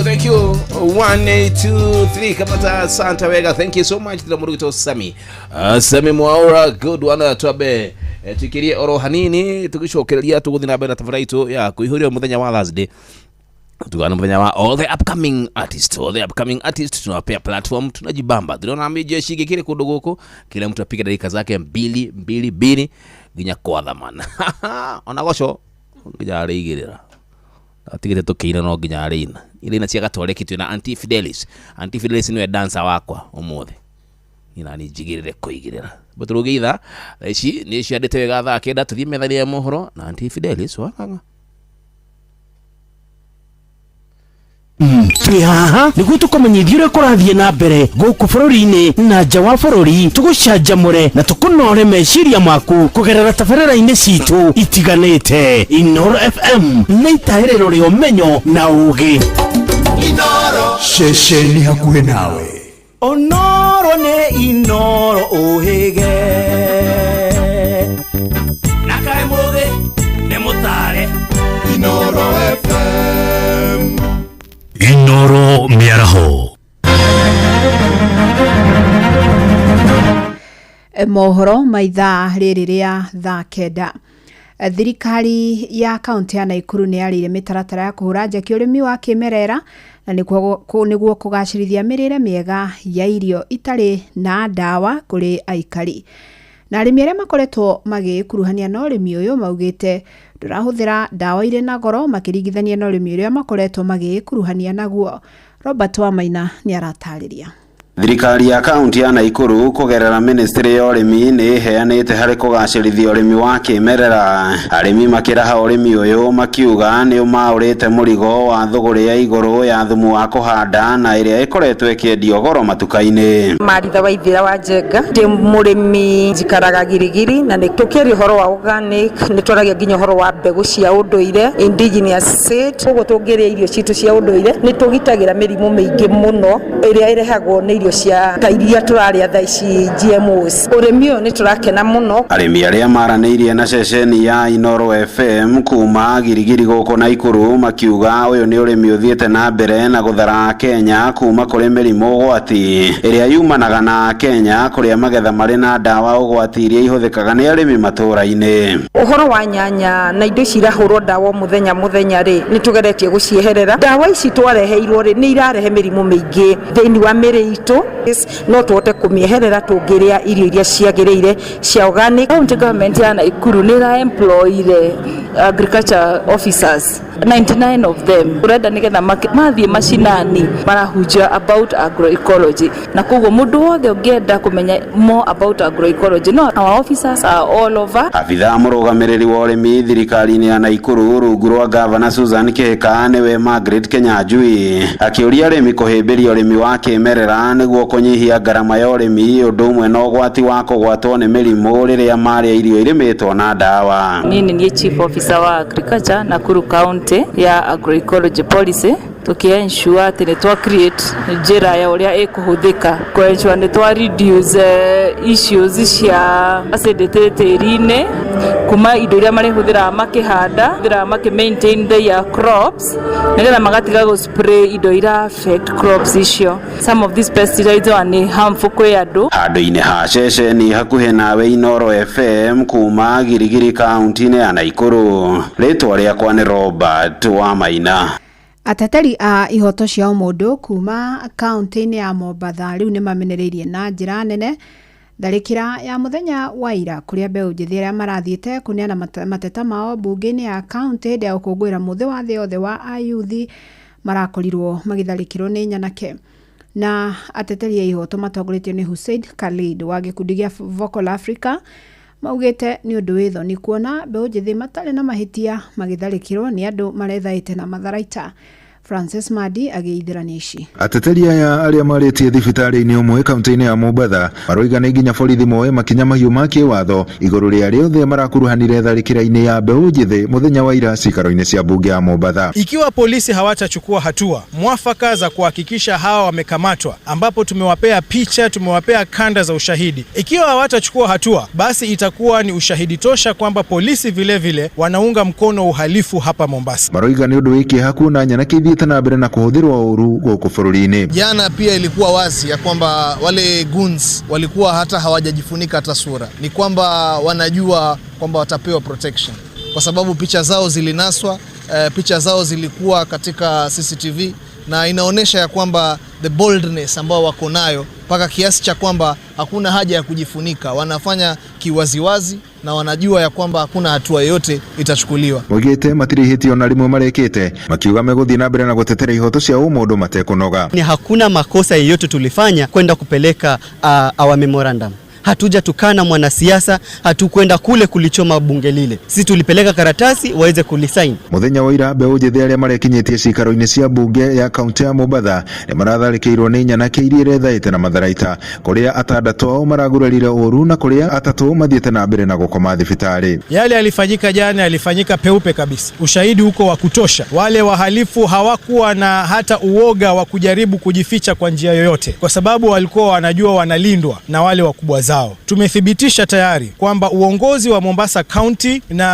Thank you. 1 2 3 kapata Santa Vega. Thank you so much to Muruto Sami. Sami Mwaura, good one twabe. Tukirie oro hanini tugishokereria tuguthina bena tafaraito ya kuihuria muthenya wa Thursday. Tugana muthenya wa all the upcoming artists tunawapea platform, tunajibamba. Tunaona mjeshi kile kundu guku kila mtu apiga dakika zake 2 ginya kwa dhamana. Onagosho ngijare igirira atigite tukiina no nginya arina ile cia gatwarekitwe na Anti Fidelis niwe dancer wakwa umuthi ina ni jigirire kuigirira buturugiitha ici ni ciandite wega thaa kenda tuthie methani ya mohoro na Anti Fidelis wakanga twi haha niguo tukomenyithia uria kurathie na mbere guku bururi-ini na nja wa bururi tugucanjamure na tukunore meciria maku kugerera tabarĩra-inĩ citu itiganĩte. Inooro FM nĩ itaĩrĩro rĩa ũmenyo na ũũgĩ. Inooro ceceni hakuhĩ nawe. Onoro nĩ Inooro ũhĩge na kaĩ mũũgĩ nĩ mũtare. Inooro FM. Inooro mĩaraho. Mohoro maithaa rĩrĩ rĩa thaa kenda. Thirikari ya kaunti ya Naikuru nĩ yarĩire mĩtaratara ya kũhũra njeki ũrĩmi wa kĩmerera na nĩguo kũgacĩrithia mĩrĩre mĩega ya irio itarĩ na ndawa kũrĩ aikari. Na arĩmi arĩa makoretwo magĩkuruhania na ũrĩmi ũyũ maugĩte ndũrahũthĩra ndawa irĩ na goro makĩringithania na ũrĩmi ũrĩa makoretwo magĩkuruhania naguo. Robert Wamaina ni aratarĩria. Thirikari ya kaunti ya Naikuru kugerera ministry ya urimi ni heanite hari kugacirithia urimi wa kimerera. Arimi makiraha urimi uyu makiuga ni maurite murigo wa thogore ya iguru ya thumu wa kuhanda na iria ikoretwe ikiendio goro matuka-ini. Maritha Waithira wa Njenga ndi murimi njikaraga Girigiri na nitukiri horo wa organic nitwaragia nginya horo wa mbegu cia unduire indigenous seed ugo tungiria irio citu cia unduire nitugitagira mirimu mingi muno iria irehagwo ni irio cia kairia turaria thaici GMOs. Urimi uyu niturakena muno. Arimi aria maraniirie na ceceni ya Inoro FM kuma Girigiri guko Naikuru makiuga uyu ni urimi uthiete na mbere na guthara Kenya kuma kuri mirimu ugwati iria yumanaga na Kenya kuria magetha mari na dawa ugwati iria ihuthikaga ni arimi matura-ini. Uhoro wa nyanya na indo cirahurwo dawa muthenya ri nitugeretie gucieherera dawa ici twareheirwo ri ni irarehe mirimu mingi thiini wa miri itu no tuote kumieherera tungiria irio iria ciagiriire cia organic. County government ya Naikuru ni ra employ agriculture officers 99 of them urenda nigetha mathie mashinani marahunjia about agroecology na koguo mundu wothe ungienda kumenya more about agroecology no our officers are all over. Afitha murugamiriri wa urimi thirikari-ini ya Naikuru rungu rwa Governor Susan Kihika niwe Margaret Kenyanjui akiuria arimi kuhimbiria urimi wa kimerera niguo kunyihia garama ya urimi undu umwe na ugwati wa kugwatwo ni mirimu riria maria irio irimitwo na dawa. Nini ni chief officer wa agriculture Nakuru County ya agroecology policy tukiensure ati ni twa create njira ya uria ikuhuthika kuensure ni twa reduce issues cia acidity tiri-ini kuma indo iria marihuthira makihanda thira maintain their crops nigetha magatiga go spray indo iria affect crops icio. Some of these pesticides are harmful kwi andu. Handu-ini ha ceceni hakuhe nawe Inoro FM kuma Girigiri kaunti-ini ya Naikuru. Ritwa riakwa ni Robert Wamaina. Ateteri a ihoto cia mundu kuma kaunti-ini ya Mombatha riu ni mamenereirie na njira nene tharikira ya muthenya wa ira kuria mbeu njithi aria marathiite kuneana mateta mao bunge-ini ya kaunti ndia ukungwira muthi wa thi othe wa ayuthi marakorirwo magitharikirwo ni nyanake. Na ateteri ya ihoto matongoretio ni Hussein Khalid wa gikundi gia Vocal Africa maugite ni undu witho ni kuona mbeu njithi matari na mahitia magitharikirwo ni andu marethaite na matharaita. Francis Madi ageithirania ici. Ateteri aya aria maritie thibitari-ini umwe kaunti-ini ya Mombatha maroiga ni nginya borithi moe makinya mahiu ma kiwatho iguru ria riothe marakuruhanire tharikira-ini ya mbeu njithi muthenya wa ira cikaro-ini cia bunge ya Mombatha. Ikiwa polisi hawatachukua hatua mwafaka za kuhakikisha hawa wamekamatwa, ambapo tumewapea picha, tumewapea kanda za ushahidi, ikiwa hawatachukua hatua basi itakuwa ni ushahidi tosha kwamba polisi vile wanaunga mkono uhalifu hapa Mombasa. Maroiga ni undu wiki hakuna nyanake na mbere na kuhudhirwa uru guku bururi-ini. Jana pia ilikuwa wazi ya kwamba wale goons walikuwa hata hawajajifunika hata sura. Ni kwamba wanajua kwamba watapewa protection kwa sababu picha zao zilinaswa, picha zao zilikuwa katika CCTV na inaonesha ya kwamba the boldness ambao wako nayo mpaka kiasi cha kwamba hakuna haja ya kujifunika, wanafanya kiwaziwazi na wanajua ya kwamba hakuna hatua yoyote itachukuliwa. Wagite matirihitio na rimwe marekete makiuga meguthi na mbere na gutetera ihoto cia umundu matekunoga. Ni hakuna makosa yoyote tulifanya kwenda kupeleka our memorandum. Hatuja tukana mwanasiasa, hatukwenda kule kulichoma bunge lile. Sisi tulipeleka karatasi waweze kulisign. Muthenya wa ira mbeu njithi aria marekinyitie cikaro-ini cia bunge ya kaunti ya Mombatha ni maratharikirwo ni nyanake iria irethaite na matharaita kuria atandatu ao maragurarire uru na kuria atatu mathiete na mbere na gukoma thibitari. Yale alifanyika jana alifanyika peupe kabisa. Ushahidi huko wa kutosha. Wale wahalifu hawakuwa na hata uoga wa kujaribu kujificha kwa njia yoyote kwa sababu walikuwa wanajua wanalindwa na wale wakubwa zao. Tumethibitisha tayari kwamba uongozi wa Mombasa County na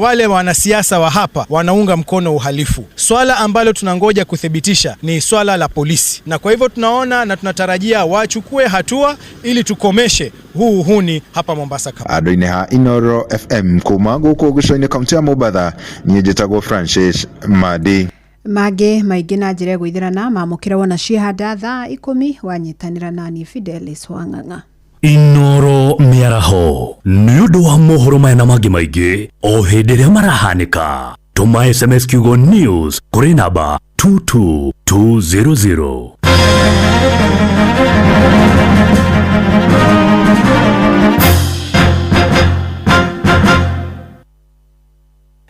wale wanasiasa wa hapa wanaunga mkono uhalifu. Swala ambalo tunangoja kuthibitisha ni swala la polisi. Na kwa hivyo tunaona na tunatarajia wachukue hatua ili tukomeshe huu uhuni hapa Mombasa County. Adine ha Inoro FM kuma guku gicoi-ini kaunti ya Mombatha nie njitagwo Francis Madi. Mage maingĩ na njĩra gwithirana mamũkĩra wona ciehanda thaa 10 wanyitanĩra nani Fidelis Wang'ang'a. Inoro miaraho nĩ ũndũ wa mohoro maya na mangĩ maingĩ o hĩndĩ ĩrĩa marahanĩka. Tuma SMS kiugo news kuri namba 22200.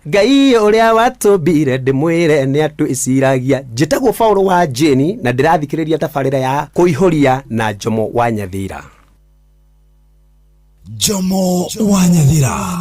Ngai uria watubire ndimwire ni atu iciragia njitagwo Paulo wa Jeni na ndirathikiriria tabarira ya kuihoria na Jomo wa Nyathira. Jomo wa Nyathira.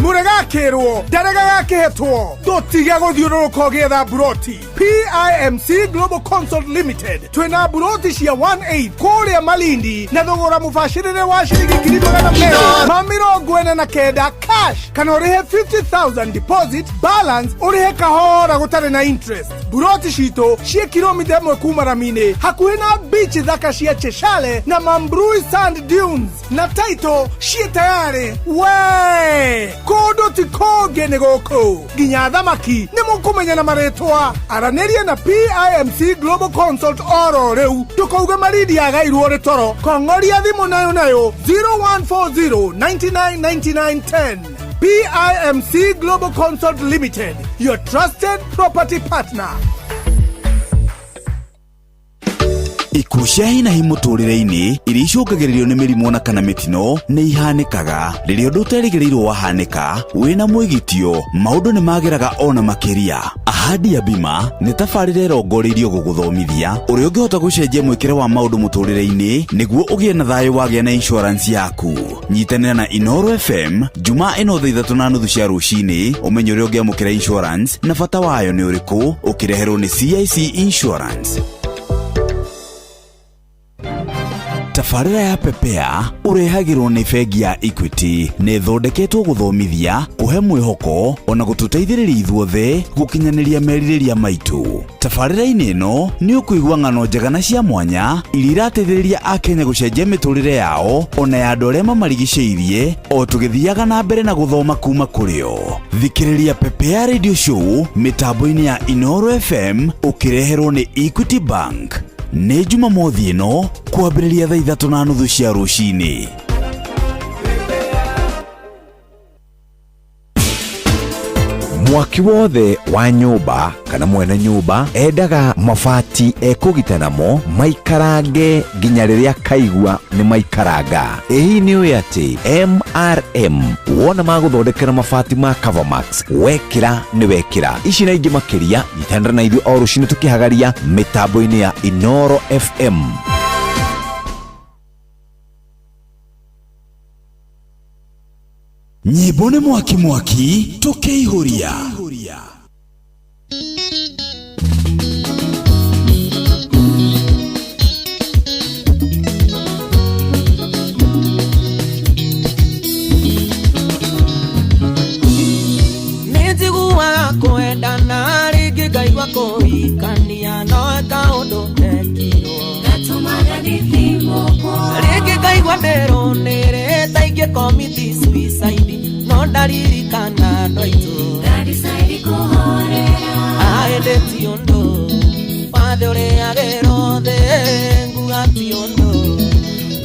Murega kirwo ndarega kihetwo dotiga guthiururuka getha buroti. PIMC Global Consult Limited twina buroti cia 1/8 kuria Malindi na thogora mubashirire wa shilingi 249 cash kana urihe 50,000 deposit balance urihe kahora gutari na interest. Buroti cito cia kilomita 1 kuma Ramine hakuhi na beach thaka cia Cheshale na Mambrui Sand Dunes na title cia tayari we kodo ti kogene goko ginya thamaki ni mukumenya na maretwa araneria na PIMC Global Consult oro reu tukauga maridi agairwo ritoro kongoria thimu nayo 0140 999910. PIMC Global Consult Limited, your trusted property partner. Ikucia hina hi muturire-ini iria icungagiririo ni mirimu na kana mitino ni ihanikaga riria undu uterĩgĩrĩirwo wahanĩka wina mwĩgitio maundu ni mageraga ona makiria. Ahadi ya Bima ni tabarĩra ĩrongoreirio gũgũthomithia ũrĩa ũngĩhota gũcenjia mwĩkĩre wa maundu muturire-ini nĩguo ũgĩe na thayũ wagĩa na insurance yaku. Nyitanĩra na Inoro FM Jumaa ĩno thaa 3:30 cia rũcinĩ ũmenye ũrĩa ũngĩamũkĩra insurance na bata wayo nĩ ũrĩkũ ũkĩreherwo nĩ CIC Insurance. Tabarĩra ya Pepea urehagirwo ni bengi ya Equity nĩ thondeketwo gũthomithia kuhe mwĩhoko ona gũtũteithĩrĩria ithuothe gũkinyanĩria merirĩria maitũ. Tabarĩra-inĩ ĩno nĩ ũkũigua ng'ano njega na cia mwanya iria irateithĩrĩria Akenya gũcenjia mĩtũrĩre yao ona ya andũ arĩa mamarigicĩirie o tũgĩthiaga na mbere na gũthoma kuma kũrĩ o. Thikĩrĩria Pepea Radio Show mĩtambo-inĩ ya Inoro FM ũkĩreherwo nĩ Equity Bank. Nĩ Jumamothi ĩno kwambĩrĩria thaa 3:30 cia rũcinĩ. Mwaki wothe wa nyũmba kana mwene nyũmba endaga mabati ekũgita namo maikarange nginya rĩrĩa kaigua nĩ maikaranga. Ĩhi nĩ ũĩ atĩ MRM wona magũthondekera mabati ma Covermax wekĩra nĩ wekĩra. Ici na ingĩ makĩria nyitanĩra na ithuĩ o rũcinĩ tũkĩhagaria mĩtambo-inĩ ya Inoro FM. Nyimbo nĩ mwaki tũkĩihũria. Nĩnjiguaga kwendana rĩngĩ ngaigua kũhikania no kaũndũ tekirwo gatũmaga ndĩthimũkwo rĩngĩ ngaigua ndĩrũnĩrĩ ta ingĩkomiti suicide no ndaririkana andũ aitũ ndadicaidi kũhorera aĩndĩ ti ũndũ wathe ũrĩagĩrwo thĩ nguga ti ũndũ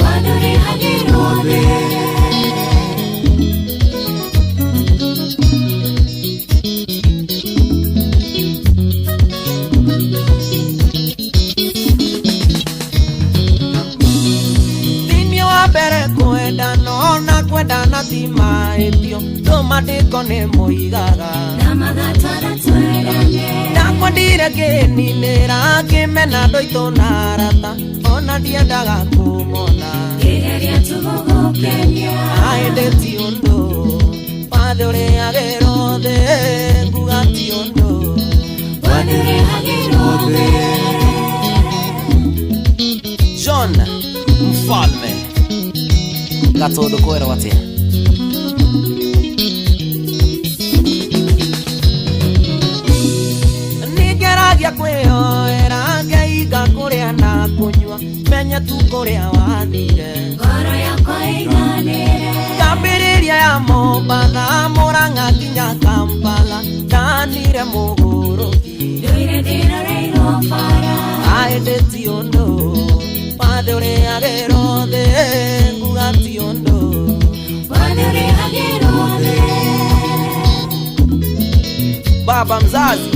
wathe ũrĩagĩrwo thĩ. Kwendana ti maĩtio tũmandĩko nĩ mũigaga na magatwara twerane ndakwendire kĩninĩra kĩmena andũ aitũ na arata ona ndiendaga kũmona kĩgeria tũgũgũkenia aĩndĩ ti ũndũ wathe ũrĩagĩrwo thĩ nguga ti ũndũ wathe ũrĩagĩrwo thĩ. John Mfalme Gatodo kwera watia nigeragia kwĩyoera ngeiga kũrĩa na kũnyua menye tu kũrĩa wathire ngoro yakwa ĩiganĩre ngambĩrĩria ya Mombatha Mũrang'a nginya Kampala ndanire mũgũrũki ndũire ndĩroreirwo bara aĩndĩ ti ũndũ wathe ũrĩagĩrwo thĩ nguga ti ũndũ wathe ũrĩagĩrwo thĩ. baba mzazi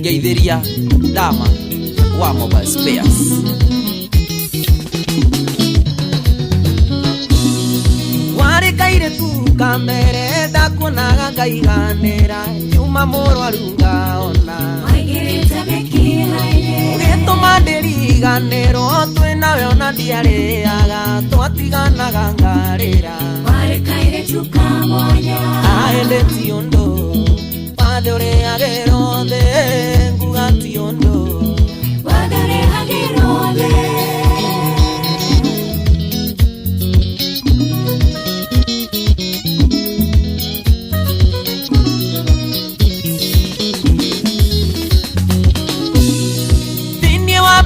Geithiria Dama wa Mobile Spares. Wari kaire tu kamere da kunaga ngaiganira nyuma murwaruga ona waigirite mekihaire geto mandiriganero twina we ona ndiareaga twatiganaga ngarira wari kaire tu kamonya aende tiondo padore agero de ngugationdo padore agero de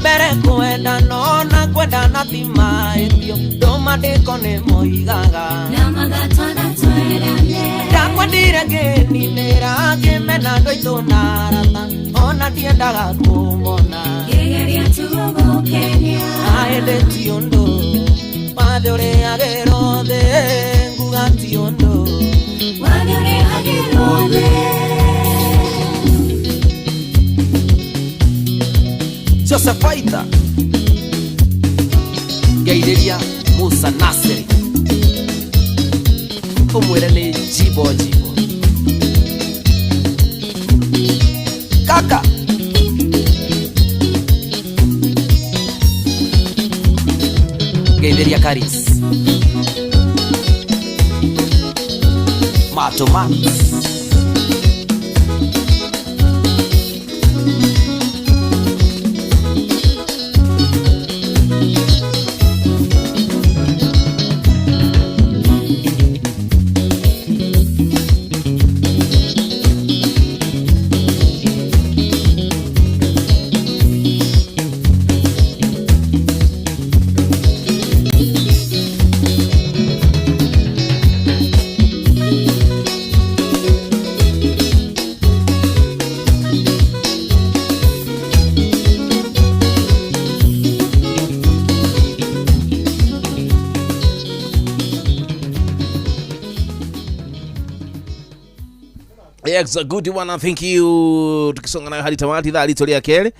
bere kwenda nona kwenda na tima ebio doma de kone moigaga na magatana twerane ya kwendire geni nera kemena ndoito narata ona tiendaga kumona gegeria tugo Kenya aende tiondo padore agero de nguga tiondo padore agero de Joseph Faita Geithiria Musa Nasiri Umwirene Jibo Kaka Geithiria Karis Matomat It's a good one, thank you. Tukisonga na hadi tamati idhaa litolia kele.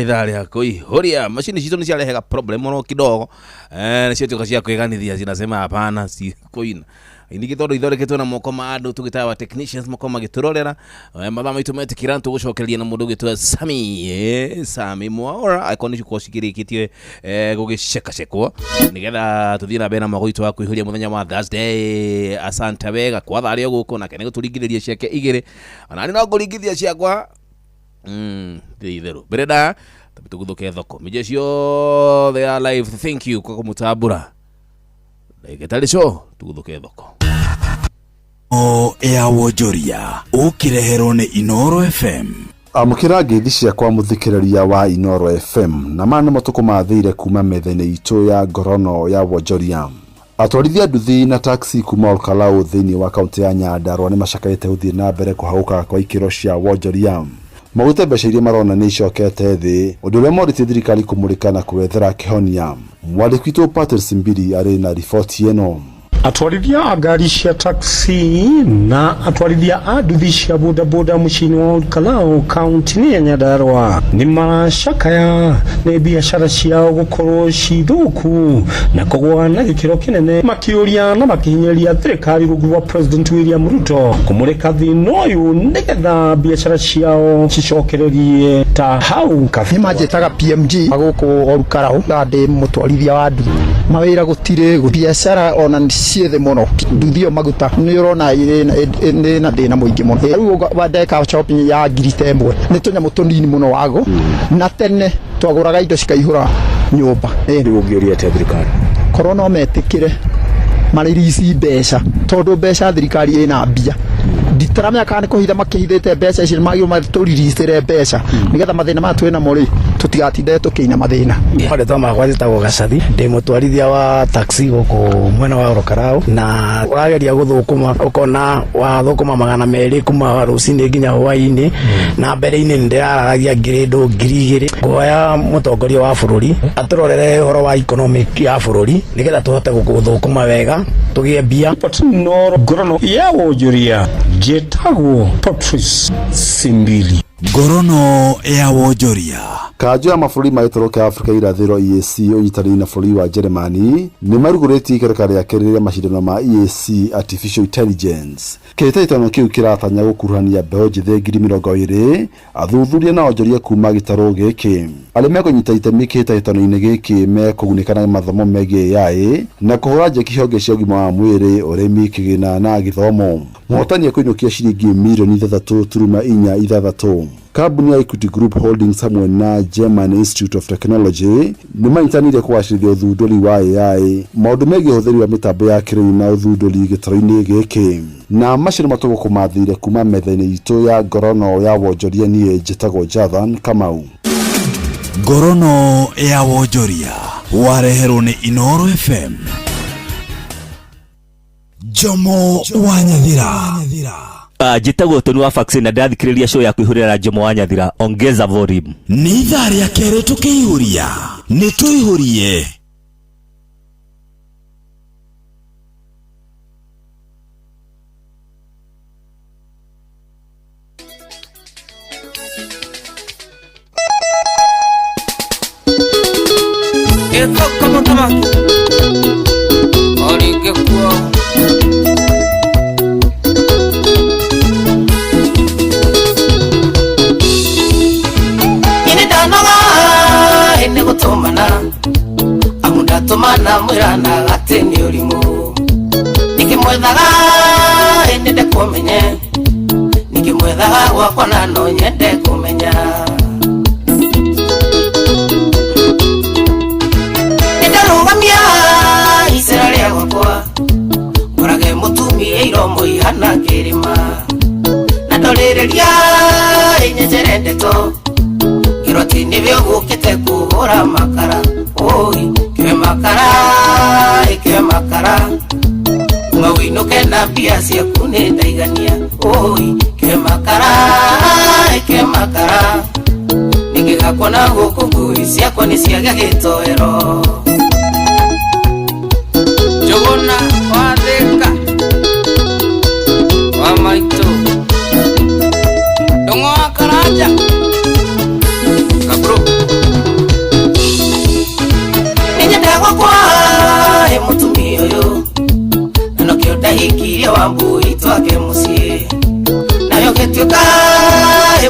Idhaa ya kuihoria. Mashini hizo nisialehega problem ono kidogo. Na sio tukashia kuiganithia zinasema hapana si koina. Inigitoro idhore ketona mokoma ado tugitawa technicians mokoma giturorera. Madama itumete kiranto gushokelia na mundu gitwa Sami. Sami Mwaura akonishi kushikiri kitwe gugisheka shekwa. Nigetha tuthie na bena magoito wa kuihuria muthenya wa Thursday. Asante wega kwa thari guko na kene turingiririe ciake igire. Ana ni no ngurigithia ciakwa. Theru. Bereda tabituguthuke thoko. Mijesio they are live. Thank you kwa kumutabura. Getali show tuguthuke thoko. O ya Wonjoria ukirehero ni Inoro FM. Amukira ngethi ciakwa muthikiriria wa Inoro FM na mana motuko mathire kuma methene itu ya ngorono ya Wonjoria. Atwarithia nduthi na taxi kuma Olkalau thini wa kaunti ya Nyandarua ni macakaite uthii na mbere kuhauka kwa ikiro cia Wonjoria. Maguta mbeca iria marona ni icokete thi undu uria morite thirikari kumurika na kwethera kihonia. Mwandiki witũ Patrice Mbiri ari na riboti eno. Atwarithia a ngari cia taxi na atwarithia a nduthi cia bodaboda muciini wa Olkalau kaunti ya Nyandarua ni maracakaya ni biashara ciao gukorwo cithuku na kugwa na gikiro kinene makiuria na makihinyeria thirikari rungu rwa President William Ruto kumurika thina uyu nigetha biashara ciao cicokererie ta hau kafima njetaga PMG aguku Olkalau na ndi mutwarithia wa nduthi mawira gutire biashara ona ciethe muno nduthio maguta ni urona ni na thina muingi muno riu wadeka shopping ya ngirite mwe ni tunyamu tunini muno wago na tene twaguraga indo cikaihura nyumba riu ngioria te thirikari corona metikire maririci mbeca tondu mbeca thirikari ina mbia nditaramya kana kuhitha makihithite mbeca icio magio maturirisire mbeca nigetha mathina ma twina muri tutigatinde tukiina mathina ore toma gwazita gogacathi ndi mutwarithia wa taxi guku mwena wa Orokarau na wageria guthukuma ukona wathukuma 200 kuma rucini nginya hwaini na mbere-ini ndiraragia ngirindo 2000 ngoya mutongoria wa bururi aturorere horo wa economic ya bururi nigetha tuhote guthukuma wega tugie mbia no ngorono ya wonjoria jetagwo Patrice Simbili ngorono ya wonjoria kanjo ya mabũrũri ma gĩtarũ kĩa Afrika irathĩro EAC ũnyitanĩri na bũrũri wa Germany nĩ marugũrĩtie ikereka rĩa kerĩ rĩa macindano ma EAC Artificial Intelligence. Kĩhĩtahĩtano kĩu kĩratanya gũkuruhania mbeũ njĩthĩ 20,000 athuthuria na onjoria kuma gĩtarũ gĩkĩ. Arĩa mekũnyita itemi kĩhĩtahĩtano-inĩ gĩkĩ mekũgunĩka na mathomo megiĩ AI na kũhũra njeki honge cia ũgima wa mwĩrĩ, ũrĩmi, kĩgĩna na gĩthomo. Mũhotani ekũinũkia ciringi mirioni 3.46. Kambuni ya Equity Group Holdings hamwe na German Institute of Technology nĩ manyitanĩire kũgacĩrithia ũthundũri wa AI, maũndũ megiĩ ũhũthĩri wa mĩtambo ya kĩrĩu na ũthundũri gĩtarũ-inĩ gĩkĩ. Na macio matũgũkũmathire kuma metha-inĩ itũ ya ngorono ya wonjoria. Niĩ njĩtagwo Jathan Kamau. Ngorono ya wonjoria wareherwo nĩ Inooro FM. Jomo wa Nyathira. Jitagwo Tony wa Fax na ndathikĩrĩria show ya kwĩhũrĩra Jomo wa Nyathira, ongeza volume. Nĩ ithaa rĩa kerĩ tũkĩihũria, nĩ tũihũrie. Como toma Ori que cuo Ine danoga ene gutomana Amunda tomana mwirana gateni urimo Nikimwethaga ene de kumenye Nikimwethaga wakwa nano nyende kumenya Israelia wakwa Murage mutumi eiromo ihana kirima Nadolereria inyejerende to Kiroti nivyo gukite kuhora makara Oi, kiwe makara Umawinuke na pia siya kunenda igania Oi, kiwe makara Nigega kona gukungu siya kwani siya gagitoero Jogona wadeka wa maito Dongo akaraja Kabro Ninyedagwa kwa mutumi yoyo Nanokio dahikiria wambu itwake musie Nayo getioka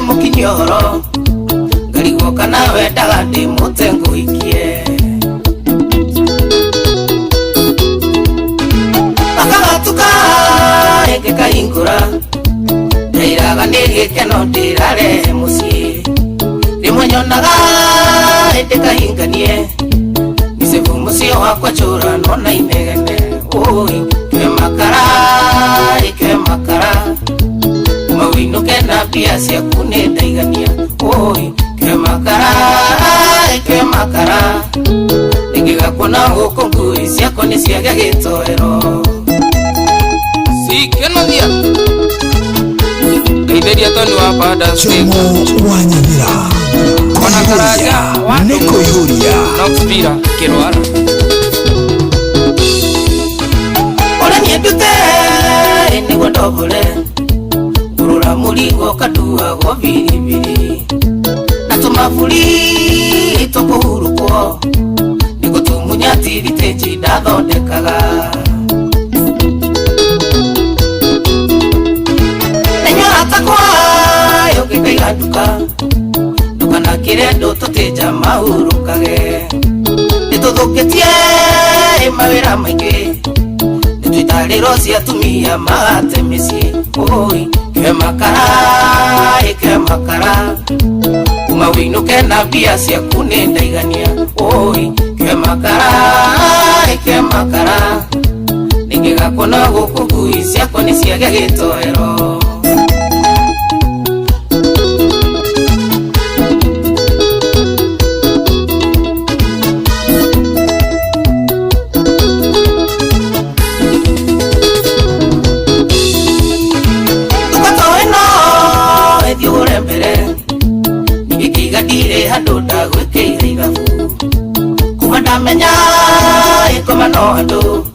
mukinyoro Galigoka nawe dagandi mutengu ikie Ege kaingura Deiraga nege keno dirare musi Rimwenyonaga ede kahinganie Nisefu musi wakwa chura nona inegene Oi, kwe makara Umawinuke na pia siya kunenda igania Oi, kwe makara Nigega kona hukungu siya kone siya gagitoero Keno dia Kaideria Tony wa pada Jomo wa Nyathira Kona karaja Neko ihuria Noxpira Kiroara Ola nyedute Ene wadobole Urura muligo kadua go biribiri Natumafuli Toko huruko Niko tumunyati Viteji dadho dekaga Duka na kirendo toteja mahurukage nituthukitie mawira maingi nitwitariro cia tumia magate micii oi ke makara umawinuke na mbia ciaku ni ndaigania oi ke makara ningigakona guku ngui ciakwa ni ciage gitoero ndamenya ikoma no andu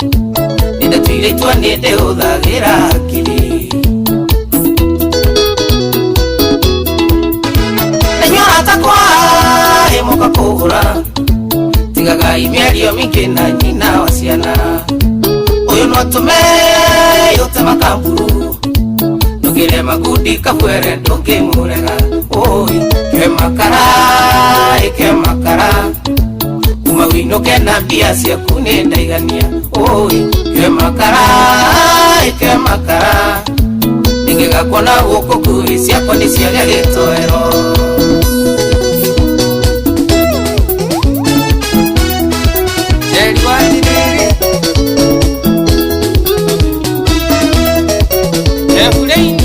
ninde twiritwa ninde uthagira akiri nenyora takwa hemuka kuhura tigaga imyario mingi na nyina wa ciana uyu no tume yote makamburu nugire magudi kabwere ndukimurega oi ke makara uma wino kena bia cia kunenda igania oi ke makara ningega kona guko kuri cia koni cia gitoero Jerry Wandiri Jeffrey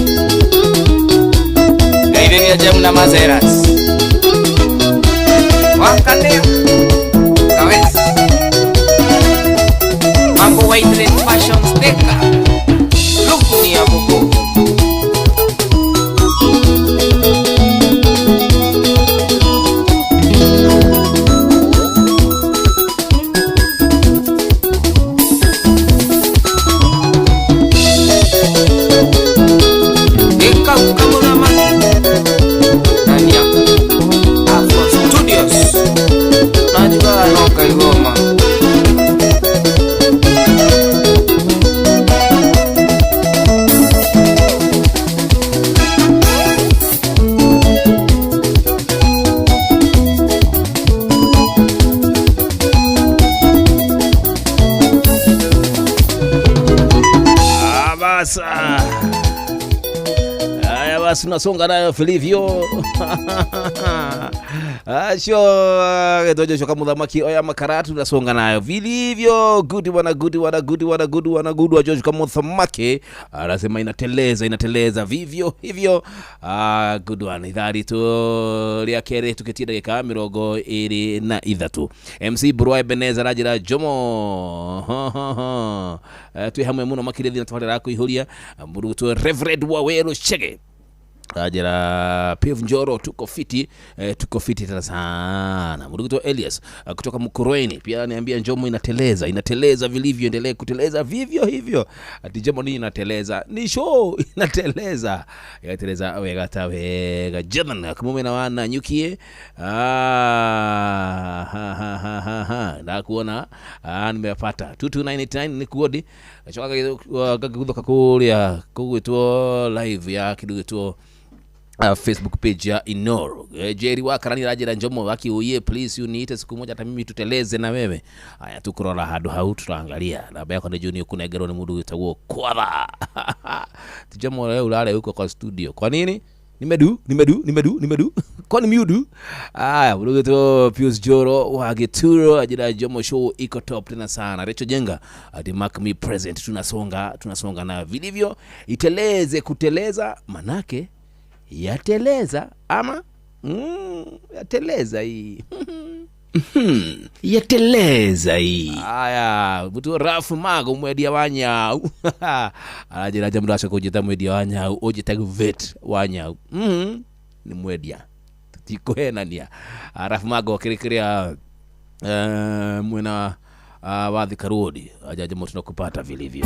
Gaireria Jamna Mazeras Wakande Kawes Mambo White Fashion Sticker Look ni amuko basi tunasonga nayo vilivyo. Asho gedojo shoka mudhamaki oya makaratu tunasonga nayo vilivyo. Good wa George kama mudhamaki anasema inateleza vivyo hivyo. Good one idhari tu lia kere tuketia dakika 23 MC Burwa Ebeneza rajira Jomo tu hamwe muno makiredi na twarira kuihuria mburu tu Reverend Wawero Chege ajira Piv Njoro tuko fiti tena sana. Mduguto Elias kutoka Mkurueni pia niambia Njomo inateleza vilivyo, endelee kuteleza vivyo hivyo. Ati Njomo ni inateleza, ni show inateleza wega Jordan kumume na wana nyukie na kuona nimepata 2299 ni kuodi choka kudoka kulia kugwitwo live ya kiduguto Facebook page ya Inoro. Jerry Wakarani rajira Njomo waki uye please uniite siku moja hata mimi tuteleze na wewe. Haya tukurora hadu hau tutaangalia. Labda yako ni juni kuna gero ni mudu utawo kwala. Tijamo leo ulale huko kwa studio. Kwa nini? Nimedu. Kwa ni miudu? Mudu to Pius Joro wa Geturo ajira Njomo show iko top tena sana. Recho Jenga ati mark me present tunasonga na vilivyo. Iteleze kuteleza manake yateleza ama yateleza hii yateleza hii. Haya butu Rafu Mago mwedia wanya ajira jambo acha kujita mwedia wanya oje tag vet wanya ni mwedia tiko hena nia Rafu Mago kirikiria mwena wathi karudi ajaje moto kupata vilivyo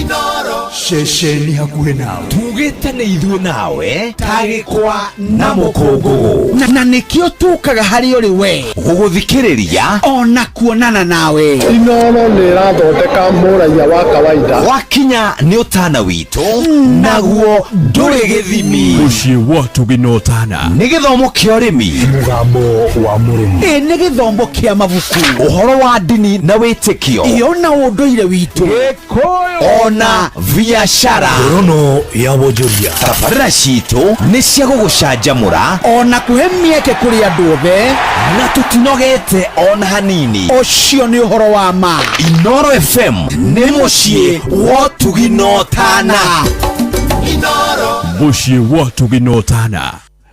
Inoro shesheni hakuhe nawe tugitane ithuĩ nawe tagĩkwa na mũkũngũ na nĩkĩo tukaga harĩ ũrĩ we gũgũthikĩrĩria ona kuonana nawe. Inoro nĩ ĩrathondeka mũraia wa kawaida wakinya nĩ ũtana witũ naguo ndũrĩ gĩthimi. Mũciĩ wa Tũgina Ũtana nĩ gĩthomo kĩa ũrĩmi, mũgambo wa mũrĩmi, nĩ gĩthomo kĩa mabuku, ũhoro wa ndini na wĩtĩkio, ona ũndũire witũ, ona biashara, ngorono ya wonjoria. Tabarĩra citũ nĩ cia gũgũcanjamũra ona kũhe mĩeke kũrĩ andũ othe na tũtinogete ona hanini. Ũcio nĩ ũhoro wa ma. Inoro FM nĩ mũciĩ wa Tũgina Ũtana. Inoro mũciĩ wa Tũgina Ũtana.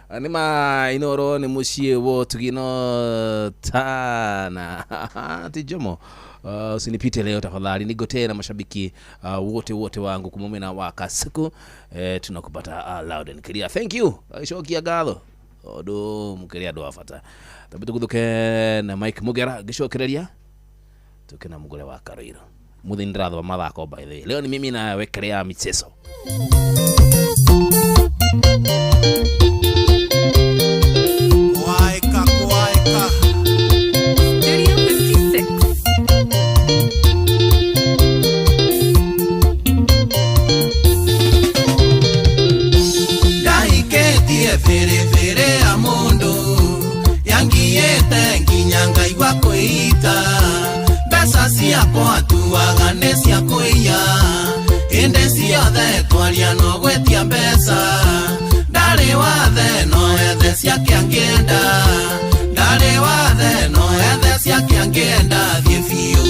Anima Inoro ni mushie wo Tũgina Ũtana. Tijomo usinipite leo tafadhali, nigote na mashabiki wote wangu kumumena waka siku tunakupata loud and clear. Thank you Shoki Agalo odo mukiri andu afata tabi tuguthuke na Mike Mugera gicokereria tukina mugure wa Karoiro muthindira thwa mathako by the way. Leo ni mimi na wekelea michezo Kwaeka Stereo 56 Daiketie fere a mundo yangiete nginyanga igwa kuita besa ciakwa atuaga nĩ cia kũiya hĩndĩ ciothe twaria no gwetia mbeca ndarĩ wathe no ethe ciake angĩenda ndarĩ wathe no ethe ciake angĩenda thiĩ biũ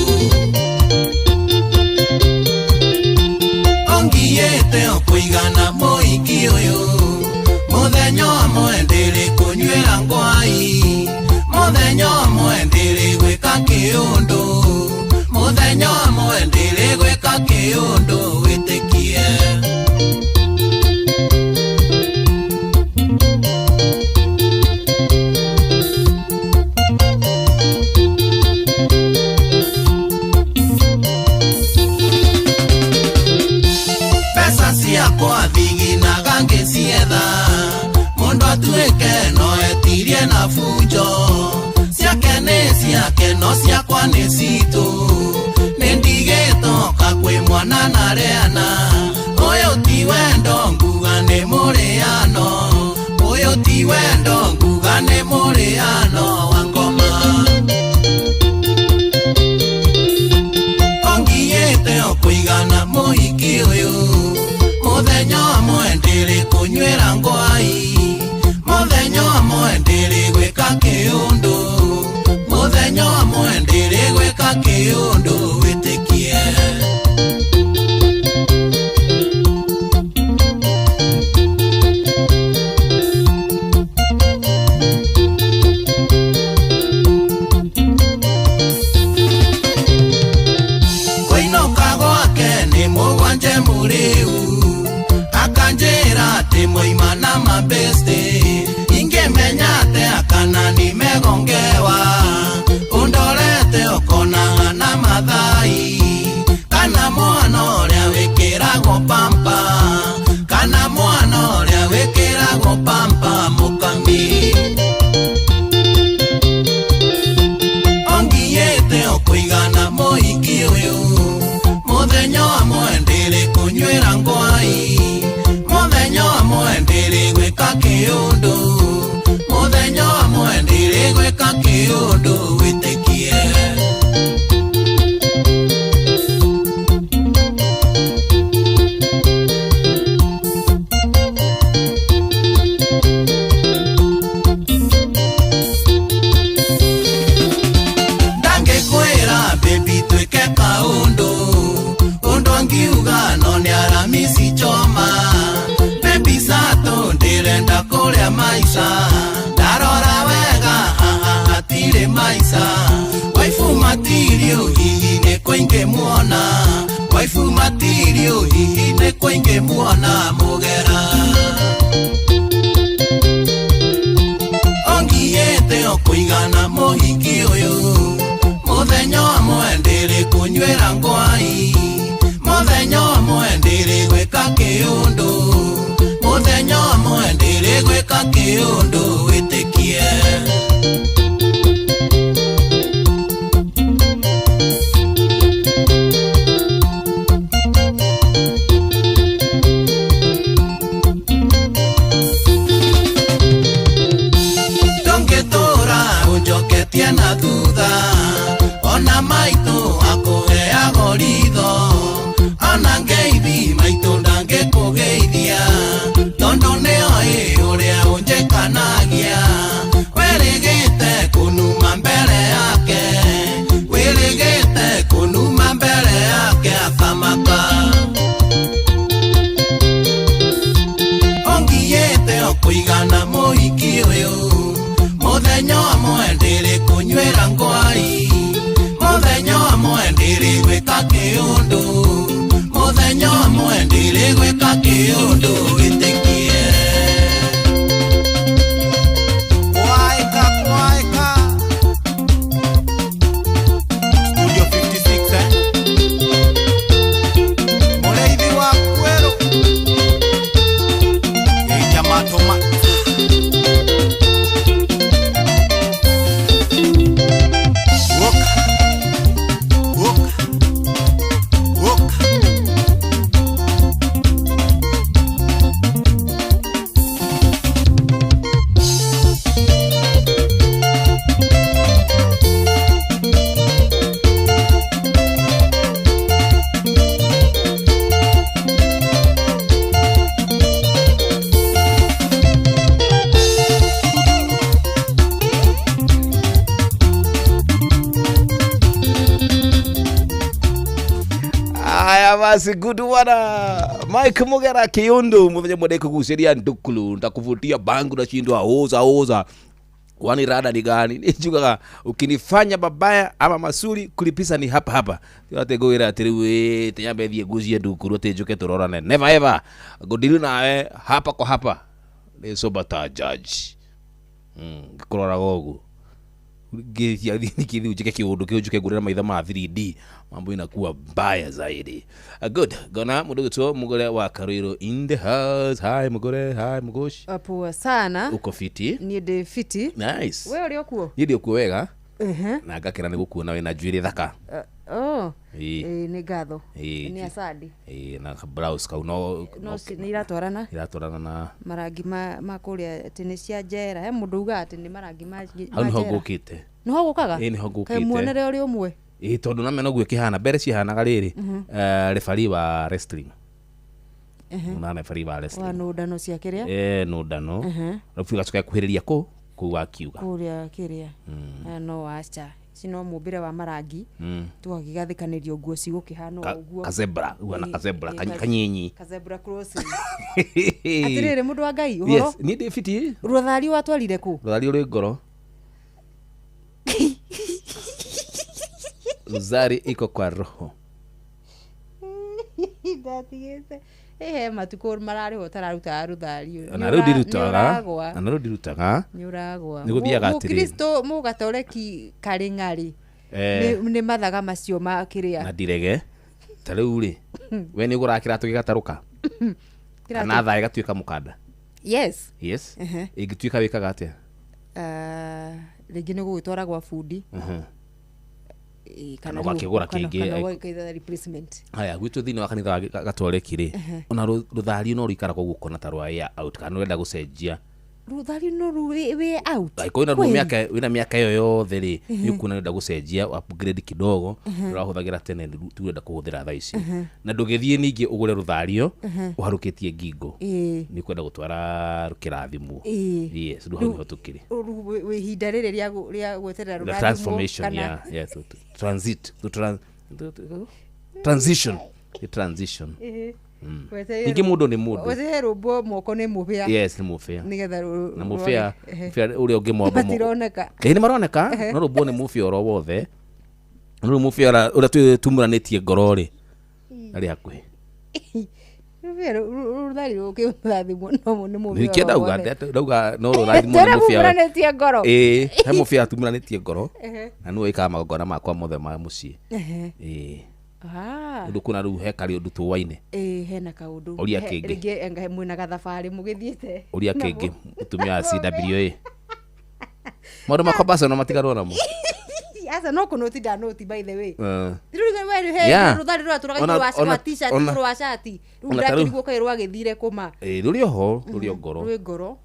ongiĩte o kũigana mũingĩ ũyũ mũthenya ũmwe ndĩrĩ kũnyuĩra ngwai mũthenya ũmwe ndĩrĩ gwĩka kĩũndũ mũthenya ũmwe ndĩrĩ gwĩka kĩũndũ wĩtĩkie mbeca ciakwa thiginaga ngĩcietha mũndũ atuĩke no etirie na bunjo ciake nĩ ciake no ciakwa nĩ citũ nĩ ndigĩtoka kwĩ mwana na rĩana ũyũ ti wendo nguga nĩ mũrĩano ũyũ ti wendo nguga nĩ mũrĩano wa ngoma ongiĩte o kũigana mũhiki ũyũ mũthenya ũmwe ndĩrĩ kũnyuĩra ngwai mũthenya ũmwe ndĩrĩ gwĩka kĩũndũ mũthenya ũmwe ndĩrĩ gwĩka kĩũndũ wĩtĩkie kũinũka gwake nĩ mũgwanje mũrĩu akanjĩra atĩ moima na mabeste ingĩmenya atĩa kana nimegongewa undorete ũkonaga na mathai kana mwana ũrĩa wĩkĩragwo pampa kana mwana ũrĩa wĩkĩragwo pampa mũkami ongiĩte o kũigana mũhiki ũyũ mũthenya ũmwe ndĩrĩ kũnyuĩra ngwai mũthenya ũmwe ndĩrĩ gwĩka kĩũndũ mũthenya ũmwe ndĩrĩ gwĩka kĩũndũ wĩtĩkie ndangĩkwĩra baby twĩke kaũndũ ũndũ angiuga no nĩ aramisi choma baby sato ndĩrenda kũrĩa maica ndarora wega hatirĩ maica waifu matirio hihi nĩ kũingĩ muona waifu matirio hihi nĩ kũingĩ muona mũgera ongiĩte o kũigana mũhiki ũyũ mũthenya ũmwe ndĩrĩ kũnyuĩra ngwai mũthenya ũmwe ndĩrĩ gwĩka kĩũndũ mũthenya ũmwe ndĩrĩ gwĩka kĩũndũ wĩtĩkie ndũngĩtũra ũnjoketie na thutha ona maitũ akũheaga ritho ona ngeithi maitũ ndangĩkũgeithia tondũ nĩoĩ ũrĩa ũnjĩkanagia werĩga Yes, good one. Mike Mugera Kiyundu muthenya mwende kuguceria ndukulu ndakuvutia bangu na chindwa oza wani rada ni gani nijugaga ukinifanya babaya ama masuri kulipisa ni hapa hapa yote goira atiriwe tiyambe thie guzie ndukulu tejuke turorane never ever godiru nawe hapa kwa hapa ni sobata judge kurora gogu githia thini ujike kiundu kiujuke gurira maitha ma 3D mambo inakuwa mbaya zaidi. Good. Gona mudogo tu mugore wa Kariro in the house. Hi mugore, hi mugoshi. Poa sana. Uko fiti? Ni de fiti. Nice. Wewe uli okuo? Ni okuo wega. Na ngakira ni gukuona we na njuire thaka. Ni gatho. Ni asadi. Na blouse ka no ni iratwarana. Iratwarana na marangi ma kuria tene cia njera. He mundu uga ati ni marangi ma njera. Hau niho ngukite. Niho gukaga? Niho ngukite. Kai muonere uri umwe. Tondu na meno gwe kihana mbere cihanaga riri referee wa wrestling. Una referee wa wrestling. Wa nudano cia kiria? Nudano. Rafuga tuka kuhiriria ku wakiuga. Kuria kiria. No acha. Sino mubire wa marangi. Tugagigathikanirio nguo cigukihana uguo. Kazebra, uana kazebra kanyenyi. Kazebra crossing. Atirire mundu wa Ngai uhoro? Yes, ni defiti. Ruthari watwarire ku? Ruthari uri ngoro. Rosari iko kwa roho. Ndatigete. Matuko marari hotararuta ruthari. Anarudi rutaga. Nyuragwa. Niguthiaga atiri. Kristo mugatoreki karingari. Ni mathaga macio ma kiria. Na direge. Tariu ri. We ni gurakira tugigataruka. Kana thaa igatuika mukanda. Yes. Yes. Igituika wikaga atia? Rigi ni gugitwara gwa fundi. Kana wakigura kingi replacement. Haya gwitu thini wa kanitha gatwareki ri ona ruthari no rikara kwa gukona tarwa ya out kana urenda gucenjia ruthari no we out ko ina miaka yo yothe ri yukuna urenda gucenjia upgrade kidogo urahuthagira tene turenda kuhuthira thaa ici na ndugithie ningi ugure ruthario uharukitie ngingo ni kwenda gutwara rukirathimu yes ndu hau tukiri we hinda riri ria gweterera ruthario transformation transition Ningi mundu ni mundu. Wese robo moko ni mufia. Yes, ni mufia. Nigetha na mufia uri ungi mwabo. Matironeka. Ni maroneka. No robo ni mufia oro wothe. No mufia ura tumuranitie ngoro ri. Ari hakuhi. Mufia ruthari ukithathi muno ni mufia. Nikienda uga no ruthari muno mufia. Tumuranitie ngoro. He mufia tumuranitie ngoro. Na no ika magongona makwa mothe ma mucii. Ndu kuna ru hekari undu tuwaine hena kaundu uria kingi ringi enga mwina gathabari mugithiete uria kingi mutumia CWA modo makobasa no matigaro namo asa no kunoti da noti by the way ndiruga wewe he ruthari rwa turaga wa t-shirt rwa shati rudaki guo kai rwa githire kuma ruri oho ruri ngoro ruri ngoro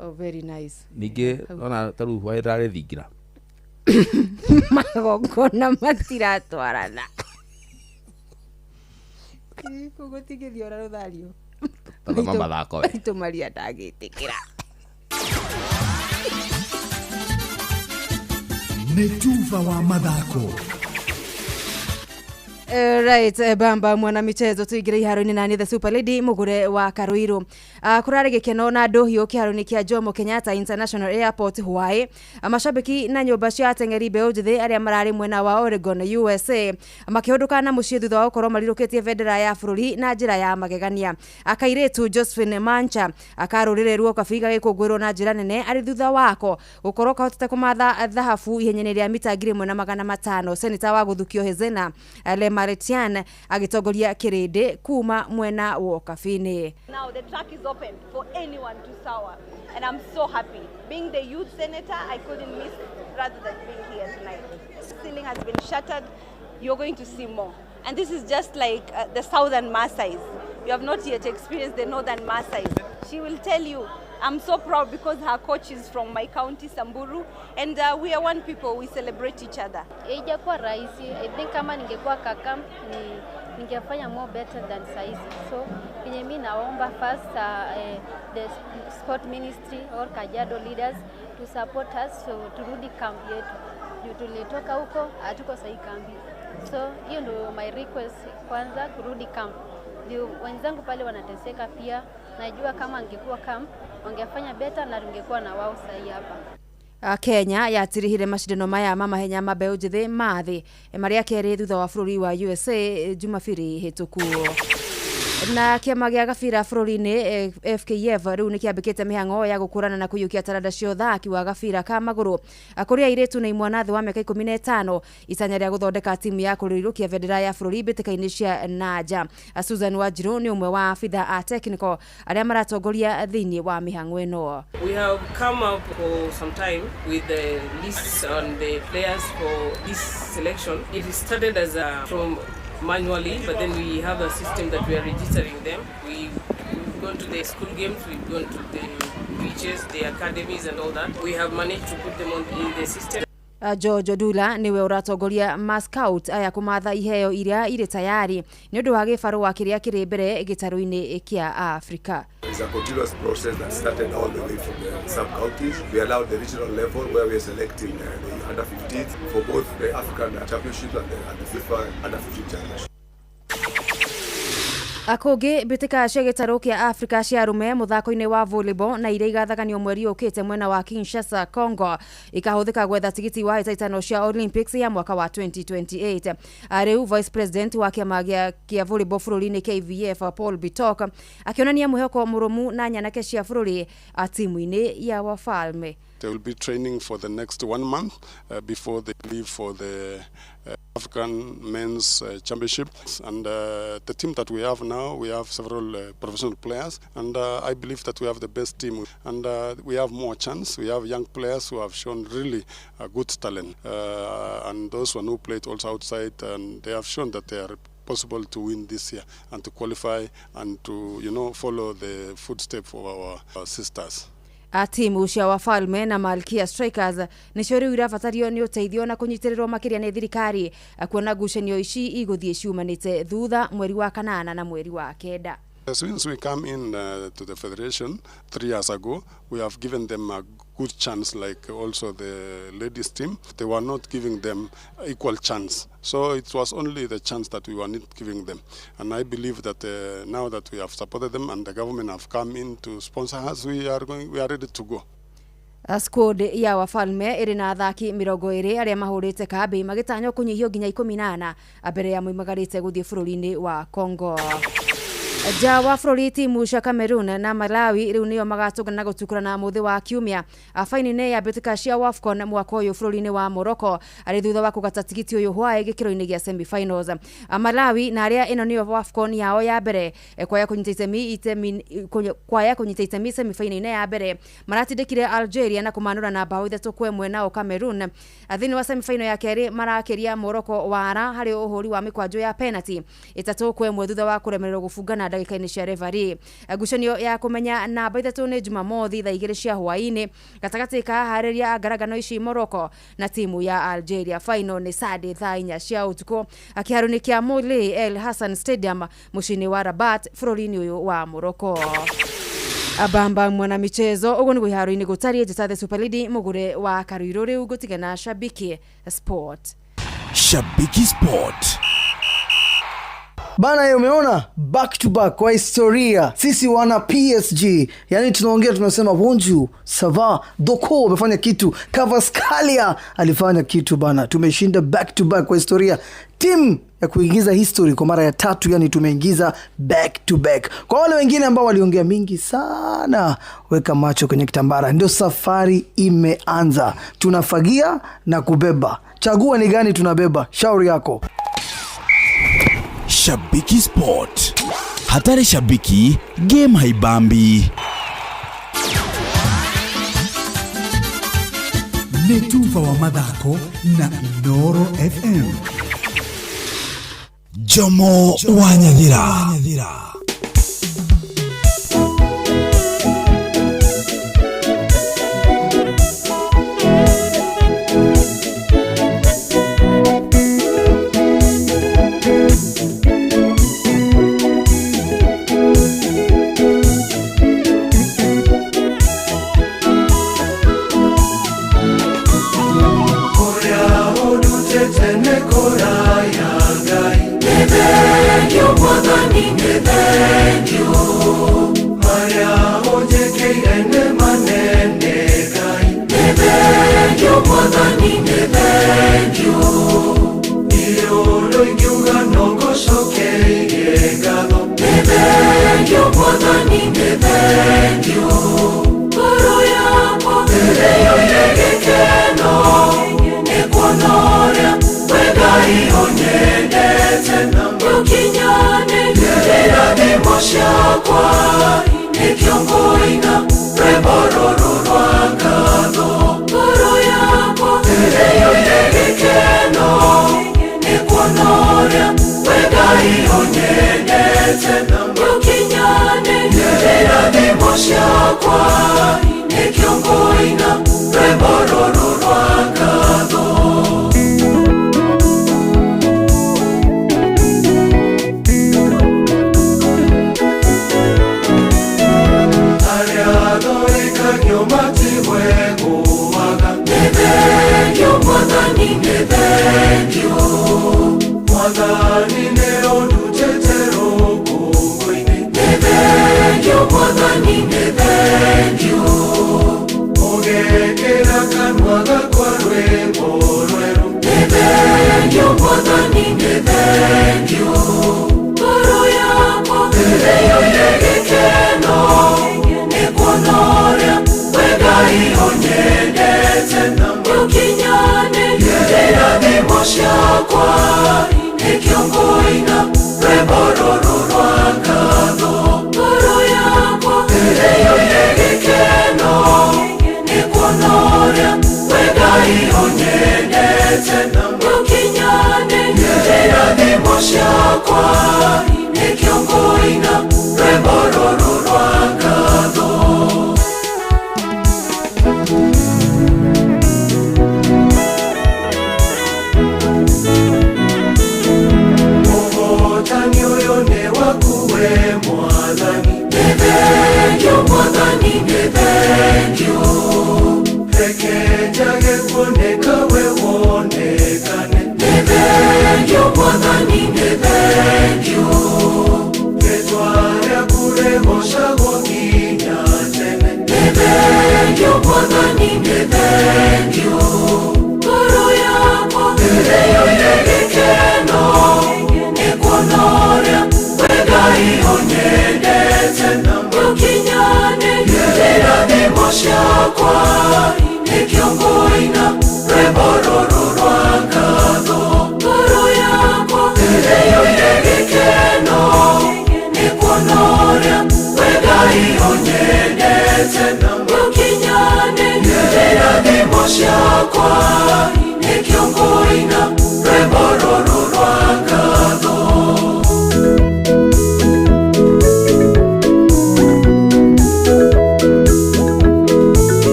oh very nice ninge ona taru wa irare thingira magongona matiratwarana Kugo tigithio ra ruthario. Tata mama thako. Ito Maria ndagitikira. Netuva wa mathako. Right, bamba mwana michezo tuigire iharo-ini nani the Super Lady mugure wa Karuiru. Kurare gikeno na ndohio kiharo-ini kia Jomo Kenyatta International Airport Hawaii. Mashabiki na nyumba cia ateng'eri mbeũ njĩthĩ aria marari mwena wa Oregon USA makihunduka na muciĩ thutha wa gukorwo marirukitie bendera ya bũrũri na njĩra ya magegania. Akairetu Josephine Mancha akarũrĩrĩrwo kabiga gĩkũngũĩrwo na njĩra nene ari thutha wako gukorwo kahotete kumatha thahabu ihenya-inĩ rĩa mita 1500. Senator wa guthukio Hezena Maretian agitongoria kirinde kuma mwena wa Kafini. Now the track is open for anyone to soar and I'm so happy. Being the youth senator, I couldn't miss rather than being here tonight. The ceiling has been shattered. You're going to see more. And this is just like the southern Maasais. You have not yet experienced the northern Maasais. She will tell you, I'm so proud because her coach is from my county, Samburu, and we are one people, we celebrate each other. Haijakuwa rahisi. I think kama ningekuwa Kakam ningefanya more better than saizi. So kenye mimi naomba first the sport ministry or Kajiado leaders to support us so turudi kambi yetu. Tulitoka huko hatuko sahi kambi. So hiyo ndio my request, kwanza kurudi camp. Ndio wenzangu pale wanateseka pia, najua kama angekuwa camp wangefanya better na tungekuwa na wao sahi hapa. Kenya yatirihire mashindano maya mahenya ma mbeũ njĩthĩ ma thĩ marĩa kerĩ thutha wa bũrũri wa USA Jumapili hĩtũku. Na kiama gĩa gabira bũrũri-inĩ FKF rĩu nĩ kĩambĩkĩte mĩhang'o ya gũkũrana na kũiyũkia taranda cia ũthaki wa gabira ka magũrũ kũrĩ airĩtu na imwana thĩ wa mĩaka 15 itanya rĩa gũthondeka timu ya kũrĩrũkia bendera ya bũrũri mbĩtĩka-inĩ cia nanja. Susan Wanjiru nĩ ũmwe wa abitha a technical arĩa maratongoria thĩinĩ wa mĩhang'o ĩno. We have come up for some time with the lists on the players for this selection. It started as from manually, but then we have a system that we are registering them. We've gone to the school games, we've gone to the beaches, the academies and all that. We have managed to put them in the system. George Odula niwe uratongoria mascout aya kumatha iheo iria ire tayari ni undu wa gibarua kiria kiri mbere gitaru-ini kia Africa. It's a continuous process that started all the way from the sub-counties. We allowed the regional level where we are selecting the under-15s for both the African Championship and the FIFA under-15 Championship. Akoge bitika cia gitaru kia Africa cia arume muthako-ini wa volleyball na iria igathaganio mweri ukite mwena wa Kinshasa, Congo ikahuthika gwetha tigiti wa itaitano cia Olympics ya mwaka wa 2028. Riu Vice President wa kiama kia volleyball bũrũri-inĩ KVF Paul Bitok akionania mwĩhoko mũrũmu na nyanake cia bũrũri timu-ini ya Wafalme. They will be training for the next 1 month before they leave for the African Men's Championship. And the team that we have now, we have several professional players, and I believe that we have the best team. And we have more chance. We have young players who have shown really good talent, and those who played also outside, and they have shown that they are possible to win this year and to qualify and to follow the footsteps of our sisters. Timu cia Wafalme na Malkia Strikers nicio riu irabatario ni uteithio na kunyitirĩrwo makiria ni thirikari kuona ngucanio ici iguthie ciumanite thutha mweri wa kanana na mweri wa kenda. Since we come in to the federation 3 years ago, we have given them a good chance, like also the ladies team. They were not giving them equal chance. So it was only the chance that we were not giving them. And I believe that now that we have supported them and the government have come in to sponsor us, we are ready to go. Squad ya Wafalme iri na athaki 20 aria mahurite kambi magitanywo kunyihio nginya 14 mbere ya moimagarite guthie bũrũri-inĩ wa Congo. Ja wa bũrũri timu cia Cameroon na Malawi riu nio magatũngana gũtukurana muthi wa kiumia faini-inĩ ya mbĩtĩka cia WAFCON mwaka ũyũ bũrũri-inĩ wa Morocco arĩ thutha wa kũgata tigiti ũyũ hwaĩ gĩkĩro-inĩ gĩa semi-finals. Malawi na arĩa ĩno nĩyo WAFCON yao ya mbere kwaya kũnyita itemi semi-final-inĩ ya mbere maratindĩkire Algeria na kũmanũra na bao 3-1 nao Cameroon. Thĩinĩ wa semi-final ya kerĩ marakĩria Morocco wara harĩ ũhũri wa mĩkwanjo ya penalty 3-1 thutha wa kũremererwo gũbungana ndagĩka-inĩ cia referee. Ngucanio ya kũmenya namba 3 nĩ Jumamothi thaa 2 cia hwaĩ-inĩ gatagatĩ ka harĩria ngaragano ici Morocco na timu ya Algeria. Final nĩ Sunday thaa 4 cia ũtukũ kĩharo-inĩ kĩa Moulay El Hassan Stadium mũciĩ-inĩ wa Rabat bũrũri-inĩ ũyũ wa Morocco. Abamba mwana michezo ugo ni gwiharo-inĩ gũtariĩ njata the Super League mũgũre wa Karuiro rĩu gũtigana Shabiki Sport. Shabiki Sport. Bana, umeona back to back kwa historia. Sisi wana PSG, yani tunaongea tunasema bonjour, ça va, Doko amefanya kitu, Kvaratskhelia alifanya kitu bana. Tumeshinda back to back kwa historia. Team ya kuingiza history kwa mara ya 3, yani tumeingiza back to back. Kwa wale wengine ambao waliongea mingi sana, weka macho kwenye kitambara. Ndio safari imeanza. Tunafagia na kubeba. Chagua ni gani tunabeba. Shauri yako. Shabiki Sport. Hatari shabiki, game haibambi. Netuva wa mathako na Inooro FM. Jomo wa Nyathira. Korea, Odute, Tene, Korea. Nĩũnjĩkĩire nĩ manene Ngai. Nĩ thengio Mwathani, nĩ thengio. Iũndũ ingiuga no ngũcokeirie ngatho. Nĩ thengio Mwathani, nĩ thengio. Ngoro yakwa ĩrĩoire gĩkeno nĩ kuona ũrĩa we Ngai ũnyendete na ũkinyanĩria irathimo ciakwa. Nĩkĩo ngũina rwĩmbo rũrũ rwa ngatho. Ngoro yakwa ĩrĩoire gĩkeno nĩ kuona ũrĩa we Ngai ũnyendete na ũkinyanĩria irathimo ciakwa. Nĩkĩo ngũina rwĩmbo rũrũ rwa ngatho. Mwathani nĩ thengio. Mwathani nĩ ũndutĩte rũkũngũ-inĩ. Nĩ thengio Mwathani, nĩ thengio. Ũgekĩra kanua gakwa rwĩmbo rwerũ. Nĩ thengio Mwathani, nĩ thengio. Ngoro yakwa ĩrĩoire gĩkeno nĩ kuona ũrĩa we Ngai ũnyendete na ũkinyanĩria irathimo ciakwa. Nĩkĩo ngũina rwĩmbo rũrũ rwa ngatho. Ngoro yakwa ĩrĩoire gĩkeno nĩ kuona ũrĩa we Ngai ũnyendete na ũkinyanĩria irathimo ciakwa. Nĩkĩo ngũina rwĩmbo rũrũ rwa ngatho. Ũhotani ũyũ nĩ waku we Mwathani. Nĩ thengio Mwathani, nĩ thengio. Reke njage kuoneka we wonekane. Nĩ thengio Mwathani, nĩ thengio. Rĩtwa rĩaku rĩgocagwo nginya tene. Nĩ thengio Mwathani, nĩ thengio. Ngoro yakwa ĩrĩoire gĩkeno nĩ kuona ũrĩa we Ngai ũnyendete na ũkinyanĩria irathimo ciakwa. Nĩkĩo ngũina rwĩmbo rũrũ rwa ngatho. Ngoro yakwa ĩrĩoire gĩkeno nĩ kuona ũrĩa we Ngai ũnyendete na ũkinyanĩria irathimo ciakwa. Nĩkĩo ngũina rwĩmbo rũrũ rwa ngatho.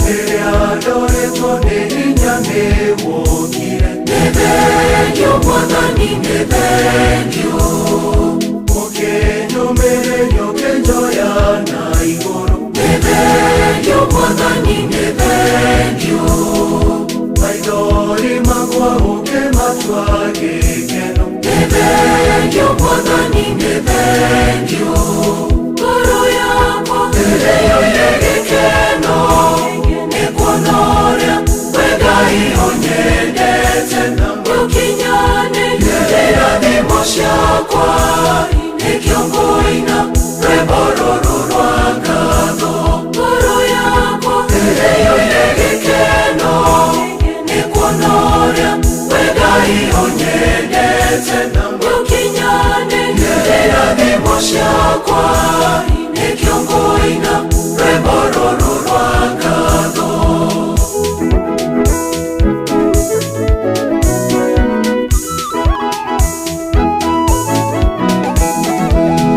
Rĩrĩa ndoretwo nĩ hinya nĩwokire. Nĩ thengio Mwathani, nĩ thengio. Ũkĩnyũmĩrĩria ũkĩnjoya na igũrũ. Nĩ thengio Mwathani, nĩ thengio. Maithori makwa ũkĩmatua gĩkeno. Nĩ thengio Mwathani, nĩ thengio. Ngoro yakwa ĩrĩoire gĩkeno nĩ kuona ũrĩa we Ngai ũnyendete na ũkinyanĩria irathimo ciakwa. Nĩkĩo ngũina rwĩmbo rũrũ rwa ngatho. Ngoro yakwa ĩrĩoire gĩkeno nĩ kuona ũrĩa we Ngai ũnyendete na ũkinyanĩria irathimo ciakwa. Nĩkĩo ngũina rwĩmbo rũrũ rwa ngatho.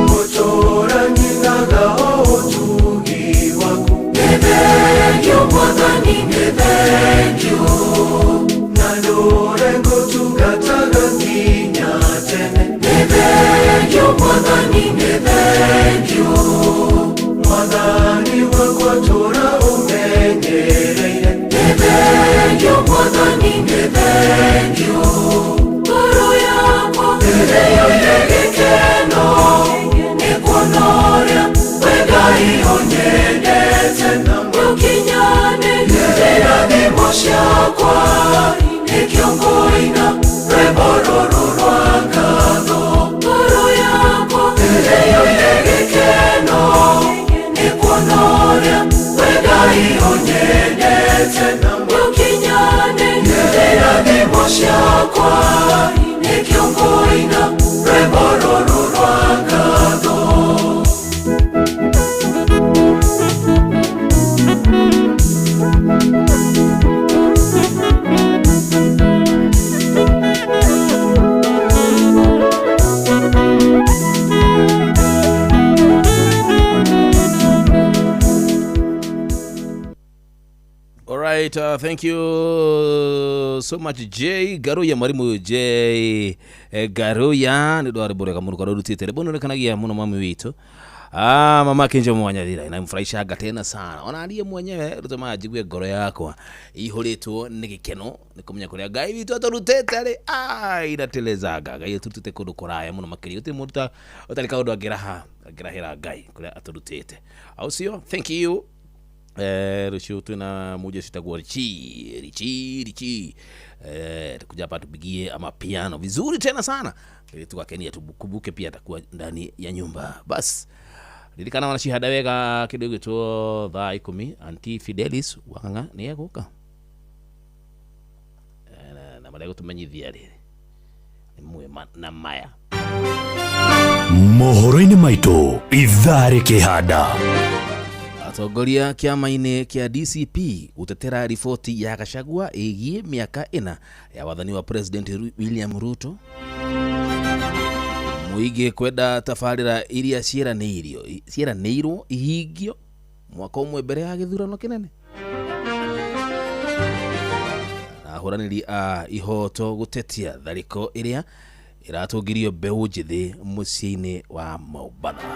Gũtũũra nyinaga o ũtugi waku. Nĩ thengio Mwathani, nĩ thengio. Na ndũre ngũtungataga nginya tene. Nĩ thengio Mwathani, nĩ thengio. right, thank you so much J Garuya Marimu J Garuya ni dwari bore kamuru kwa rutite rebono rekanagia muno mami witu. Mama Kenjo Mwanyathira inamfurahisha tena sana. Ona aliye mwenyewe rutoma ajigwe ngoro yakwa ihuritwo ni gikeno ni kumenya kuria Ngai witu atorutete ari iratelezaga Ngai tutute kundu kuraya muno makiri uti muruta utari kaundu agirahira Ngai kuria atorutete. Au sio? Thank you. Rusho tuna moja sitakuwa richi tukuja hapa tupigie ama piano vizuri tena sana ili tukakenia tubukubuke pia atakuwa ndani ya nyumba. Bas lilikana wana shihada wega kidogo to dha 10 Auntie Fidelis wanga ni yaguka na madego tumenyithia riri mwe na maya mohoro-ini maitu ithari kihanda. Atongoria kiama-ini kia DCP utetera ripoti ya Gachagua igie miaka 4 ya wathani wa President William Ruto. Muige kwenda tafarira iria ciraneirio ihingio mwaka umwe mbere ya githurano kinene. Na huraniri ihoto gutetia thariko iria iratungirio mbeu njithi muciini wa Mombatha.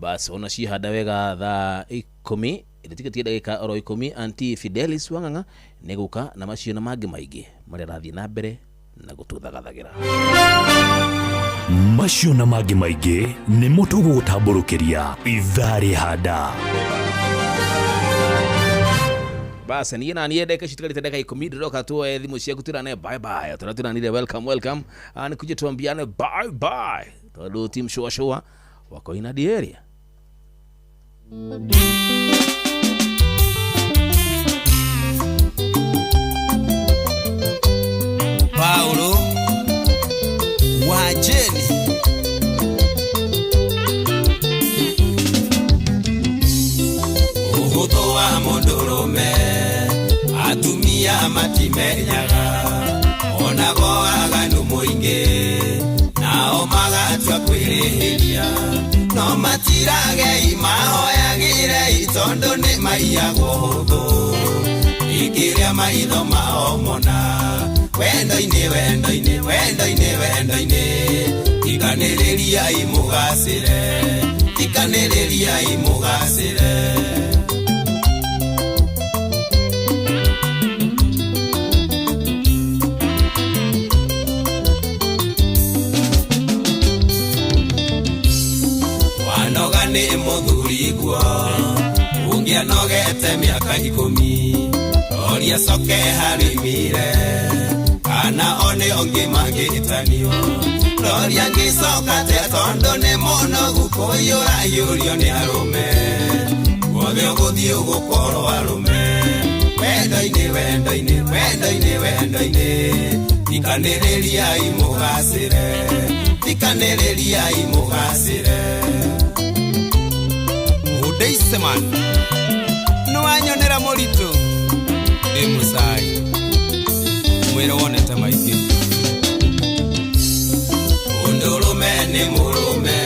Basi ona shihada wega tha 10 ilitiketie dakika oro 10 Auntie Fidelis wanganga neguka na macio na magi maige mari rathi na mbere na gututhagathagera macio na magi maige ni mutugu gutamburukiria ithari handa. Basi ni na niende dakika dakika 10 ndoka tu thimu ciaku turane bye bye tunatunanire welcome nikuje tuambiane bye bye todo team show wako ina the area. Paulo Wajeni uhuto wa mundurume atumia matimenyaga onago aganu muingi nao magatwa kwirihiria no matirage imahoyagire itondo ni maiyago huthu ikiria maitho mao mona wendoine ikaniriria imugasire wanoga ni muthuri guo ungianogete miaka 10 oria soke harimire kana one onge magitanio roria ngisoka te tondo ne mono gukoyora yurio ni arume gothe guthie gukoro arume wendoine ikaniriria imugasire udeiseman no anyonera morito emusai mwere wonete maiki undurume ni murume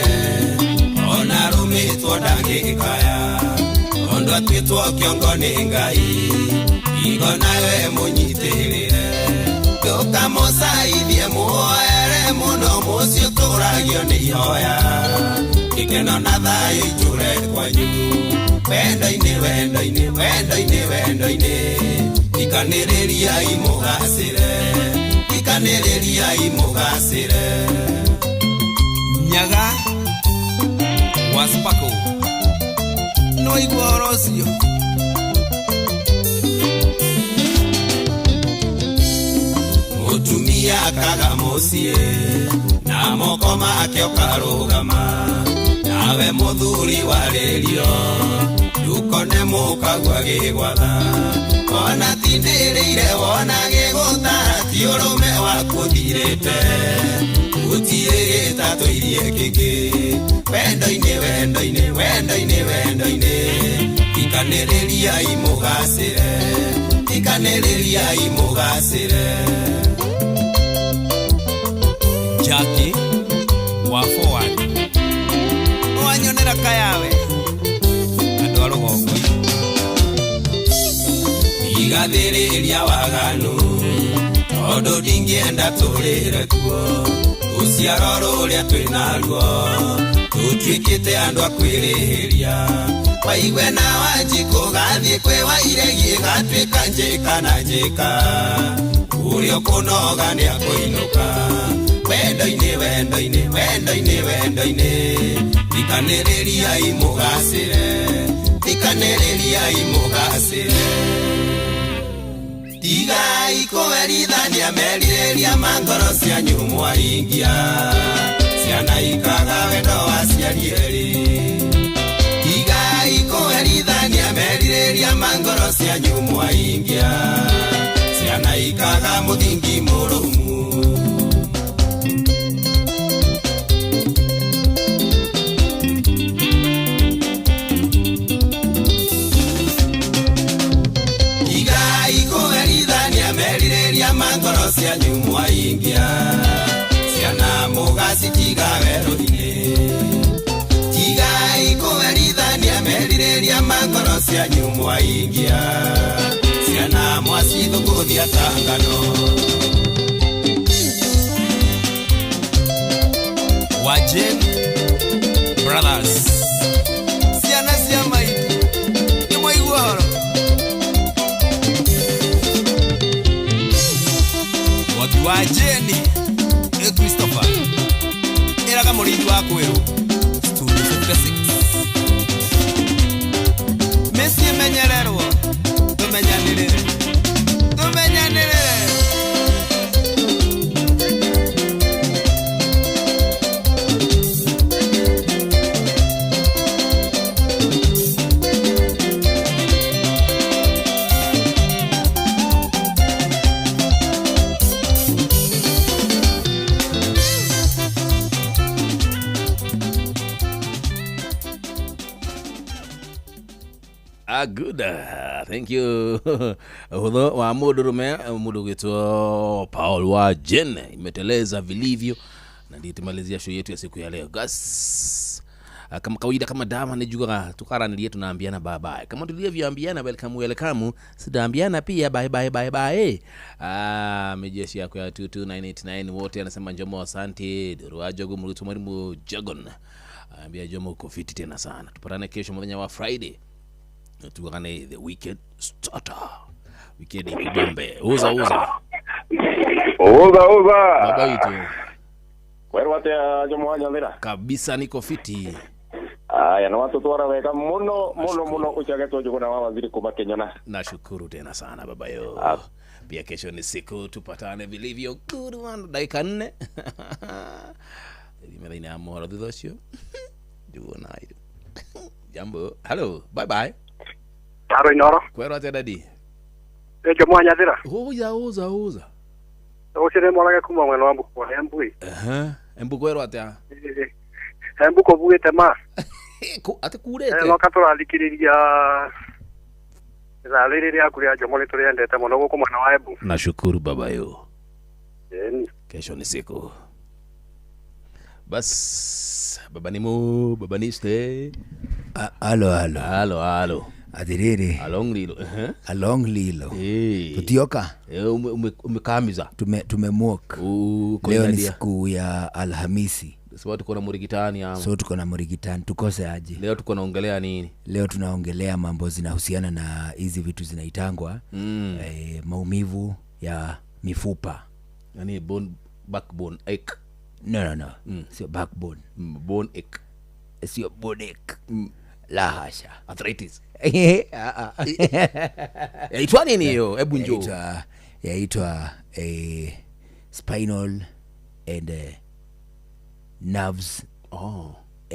ona rumi twadangikaya ondo twitwo kiongo ni Ngai igonawe munyitirire toka mosaidie muoere muno mucio turagio ni hoya ikeno na thayo iture kwanyu wendoine ikaniriria imugasire nyaga waspako no igorosio mutumia kaga mucie na moko make okarugama nawe muthuri warerio dukone mukagwa gigwatha ona tindireire wona gigutara ti urume wakuthirite utirigita tuirie kingi wendoine ikaniriria imugasire Jackie wa forward wanyonera kayawe andu arugongo tigathĩrĩria waganu tondũ ndingĩenda tũrĩre kuo rũciaro rũrĩa twĩnaruo tũtuĩkĩte andũ a kwĩrĩhĩria waigwe na Wanjikũ gathiĩ kwĩ Wairegi gatuĩka njĩka na njĩka ũrĩa kũnoga nĩ akũinũka wendo-inĩ wendo-inĩ wendo-inĩ wendo-inĩ thikanĩrĩriai mũgacĩre thikanĩrĩriai mũgacĩre tigai kũherithania merirĩria mangoro cianyu mwahingia ciana ikaga wendo wa aciari erĩ tigai kũherithania merirĩria mangoro cianyu mwahingia ciana ikaga mũthingi mũrũmu mangoro cianyu mwahingia ciana mũgacitiga werũ-inĩ tigai kũherithania merirĩria mangoro cianyu mwahingia ciana mwacithũkũthia ta ngano Wajin Brothers ciana cia maitũ nĩmwaigua horo Wajeni Christopher Eraga mũrĩithi wa kwĩrũ Studio 56 Messi menyererwo tumenyanĩrĩre Good. Thank you. Hudho wa mudurume gitwa Paul Wajen imeteleza vilivyo na ndio tumalizia show yetu ya siku ya leo. Gas. Kama kawaida kama dama nijuga tukaraniliye tunaambiana bye bye. Kama tulivyoambiana welcome sidaambiana pia bye. Mejeshi yako ya 22989 wote anasema Njomo asante. Ruajogo mrutu mwalimu Jagon. Ambia Jomo uko fiti tena sana. Tupatane kesho mwenye wa Friday. Tuwakane the weekend starter. Weekend ikibombe. Uza. Baba itu. Wewe wate Jomo Wanyathira. Kabisa niko fiti. Aya na watu twara weka muno uchagetwo juguna wa waziri kuba Kenya. Nashukuru tena sana baba yo. Pia kesho ni siku tupatane vilivyo. Good one dakika 4. Mimi ina amora dudosio. Juona hiyo. Jambo. Hello. Bye. Taro inoro. Kwero ate dadi. Jomo Wanyathira. Uza. Ochere mwana kuma mwana wambu kwa Embui. Embu kwero ate. Embu ko buete ma. Ate kurete. No katora likiriria. Zaliriria kuria Jomo letori ndete mono goko mwana wa Embu. Nashukuru baba yo. Kesho ni siku. Bas baba ni stay. Halo. Adiriri. Along lilo. Tutioka. Umekamiza. Tumemwok. Leo ni siku ya Alhamisi. So tuko na Murigitani ama. Tukose aje. Leo tuko naongelea nini? Leo tunaongelea mambo zinahusiana na hizi vitu zinaitangwa maumivu ya mifupa. Yani backbone ache. No. Sio backbone. Bone ache. Sio bone ache. La hasha. Arthritis. Yaitwa nini hiyo? Hebu njoo. Yaitwa spinal and nerves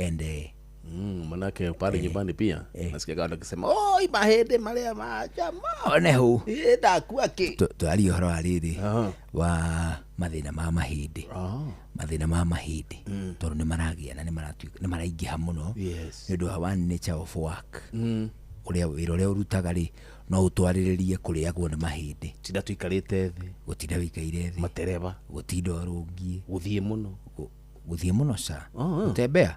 and manake pale nyumbani pia nasikia watu wakisema mahede male majama onehu ndakuake twali horo ariri wa mathina ma mahindi mathina ma mahindi toro ni maragia na ni maraingiha muno ni ndu wa nature of work uria wira uria urutaga ri no utwariririe kuriagwo ni mahindi tinda tuikarite thi gutinda wikaire thi matereba gutinda urungie guthie muno sa utembea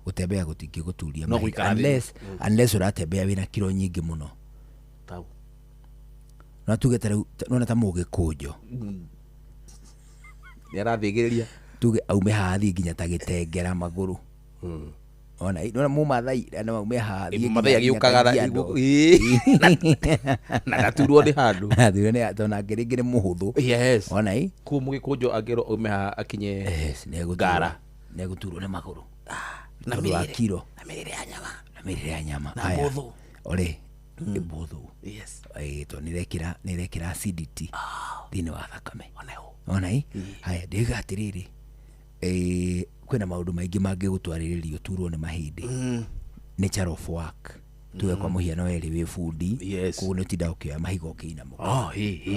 utembea gutingi guturia no unless uratembea wina kilo nyingi muno na tuge tare nona ta muge kujo ni arathigereria tuge aume hathi nginya ta gitengera maguru ona nona mu mathai na aume hathi mathai agiukaga na gaturwo ni handu gaturwo ni tona ngirigire muhuthu yes ona ku mugikunjo agero aume akinye yes negutara neguturwo ni maguru na kiro na mirire ya nyama na muthu ore ibuthu yes to nirekira acidity thini wa thakame ona haya ndigatiriri kwina maundu maingi mangigutwariririo turwo ni mahindi nature of work tuwe kwa muhiano eri wi fundi kugu ni utinda ukioya mahigo kiinamo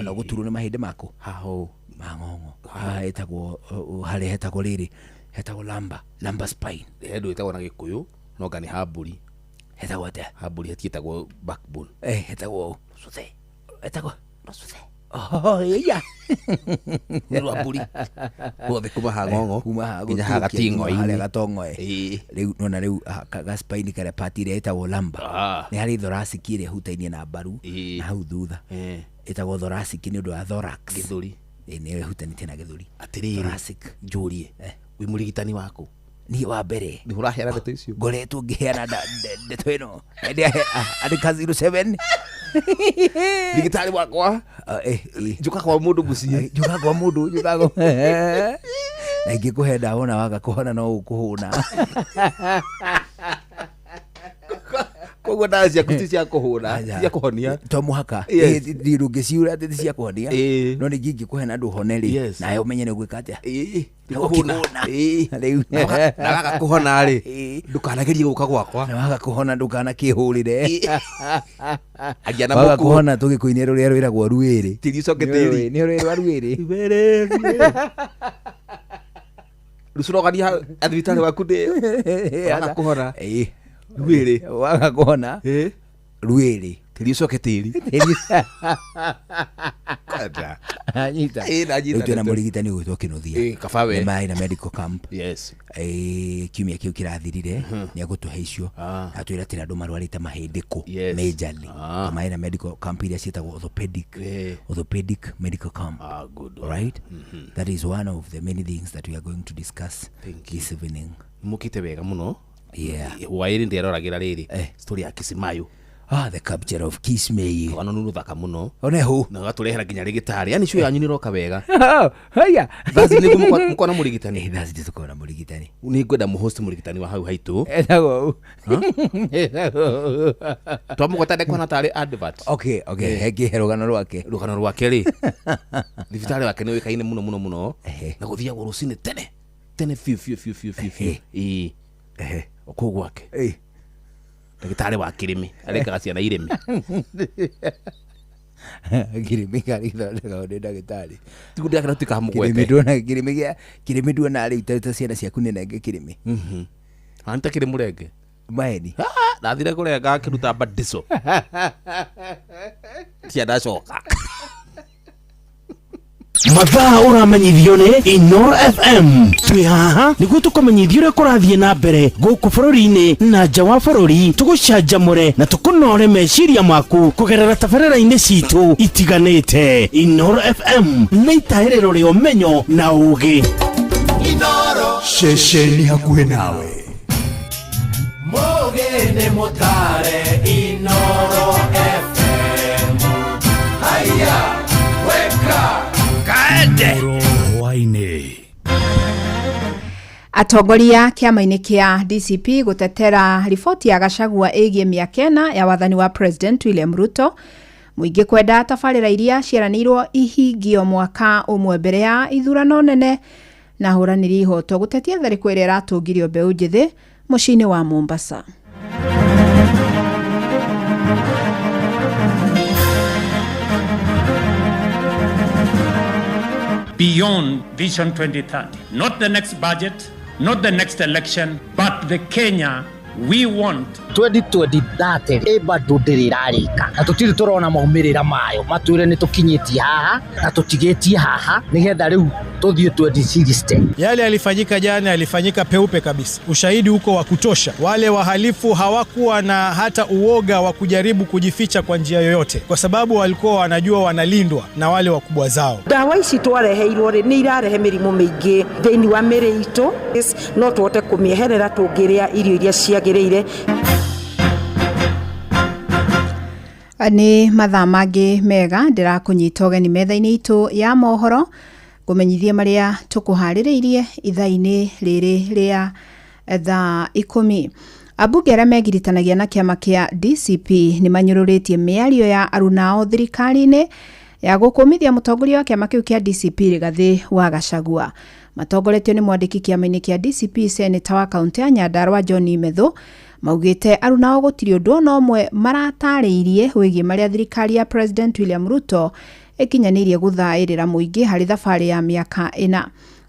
ona guturwo ni mahindi mako haho mangongo etagwo hali hetagwo riri hetagwo lumbar spine ndu etagwo na Gikuyu no ngani hamburi hetagwo ate hamburi hetietagwo backbone hetagwo suthe hetagwo suthe iya ndu hamburi gothe kuma hangongo nginya hagatingo hali gatongo riu nona riu ga spine kare pati ria etagwo lumbar ni hari thoracic ire hutainie na mbaru na hau thutha etagwo thoracic ni undu wa thorax githuri ni hutanitie na githuri atiriri thoracic njurie wi murigitani waku ni wa mbere ni urahera ndeto icio ngoretwo ngiheana ndeto ino andika 07 digitali wakwa njuka kwa mundu mucie njuka kwa mundu na ingikuhe ndawa na waga kuhona no ukuhuna koguo ndawa ciaku ti cia kuhuna cia kuhonia to muhaka ndungiciura ati cia kuhonia no ni ngikuhe na nduhone ri nawe umenye ni gwika atia kuhuna na waga kuhona ri ndukanagerie guka gwakwa na waga kuhona ndukanakihurire agiana waga kuhona tugikuinia ruria rwiragwo ruiri tiri coketeri ni ruiri wa ruiri rusurogania athibitari waku ndi waga kuhona ruiri waga kuhona ruiri tiri coketeri kada anyita na murigitani gwitwo Kinuthia kabawe mai na medical camp yes kiumia kiu kirathirire ni agutuhe icio atwira tira andu marwarite mahindi ku majorly mai na medical camp iria cietagwo orthopedic medical camp good right that is one of the many things that we are going to discuss this evening mukite wega muno wairi nderoragira riri story ya Kisimayo the capture of Kismayo wana nunu thaka muno onehu na gaturehera nginya rigitari yani cio yanyu ni roka wega haya basi ni mukona murigitani basi tukona murigitani ni ngwenda muhost murigitani wa hau haitu etago twamugotane kwana tari advert okay hegi herogano rwake ri thibitari wake ni wikaine muno na guthia gurucini tene fiu okugwake ndagitari wa Kirimi arekaga ciana iremi Kirimi kari thondeka ndagitari tigundi akira tuka hamugwete Kirimi ndona ari utata ciana ciaku ni nenge Kirimi anta kiri murenge maeni nathire kurenga akiruta badiso ciana coka mathaa uramenyithio ni Inoro FM twi haha niguo tukumenyithia uria kurathie na mbere guku bururi-ini na nja wa bururi tugucanjamure na tukunore meciria maku kugerera tabarĩra-inĩ citu itiganĩte. Inoro FM nĩ itaĩrĩro rĩa ũmenyo na ũũgĩ. Inoro ceceni hakuhĩ nawe mũũgĩ nĩ mũtare Inoro FM haya weka Atongoria kiama-inĩ kia DCP gutetera riboti ya Gachagua ĩgiĩ mĩaka 4 ya wathani wa President William Ruto. Mũingĩ kwenda tabarĩra iria ciaranĩirwo ihingio mwaka ũmwe mbere ya ithurano nene na hũranĩri ihoto gutetia tharĩko ĩrĩa ĩratũngirio mbeũ njĩthĩ mũciĩ-inĩ wa Mombasa. Beyond Vision 2030, not the next budget, not the next election, but the Kenya we want. 2030 bado ndirirarika na tutiri turona maumirira mayo matwire ni tukinyitie haha na tutigetie haha nigetha riu tuthie 2060. Yale yalifanyika jana yalifanyika peupe kabisa. Ushahidi huko wa kutosha. Wale wahalifu hawakuwa na hata uoga wa kujaribu kujificha kwa njia yoyote, kwa sababu walikuwa wanajua wanalindwa na wale wakubwa zao. Dawa ici twareheirwo ri ni irarehe mirimu mingi thiini wa miri itu, no tuote kumieherera tungiria irio iria ciagiriire. Ni mathaa mangĩ mega ndĩrakũnyita ũgeni metha-inĩ itũ ya mohoro kũmenyithia marĩa tũkũharĩrĩirie ithaa-inĩ rĩrĩ rĩa thaa 10. Ambunge arĩa megiritanagia na kĩama kĩa DCP nĩ manyũrũrĩtie mĩario ya arunao thirikari-inĩ ya gũkũmithia mũtongoria wa kĩama kĩu kĩa DCP Rigathĩ wa Gachagua. Matongoretio nĩ mwandĩki kĩama-inĩ kĩa DCP Senator wa kaunti ya Nyandarua John Methu maugĩte arunao gũtirĩ ũndũ no ũmwe maratarĩirie wĩgiĩ marĩa thirikari ya President William Ruto ĩkinyanĩirie gũthaĩrĩra mũingĩ harĩ thabarĩ ya mĩaka 4.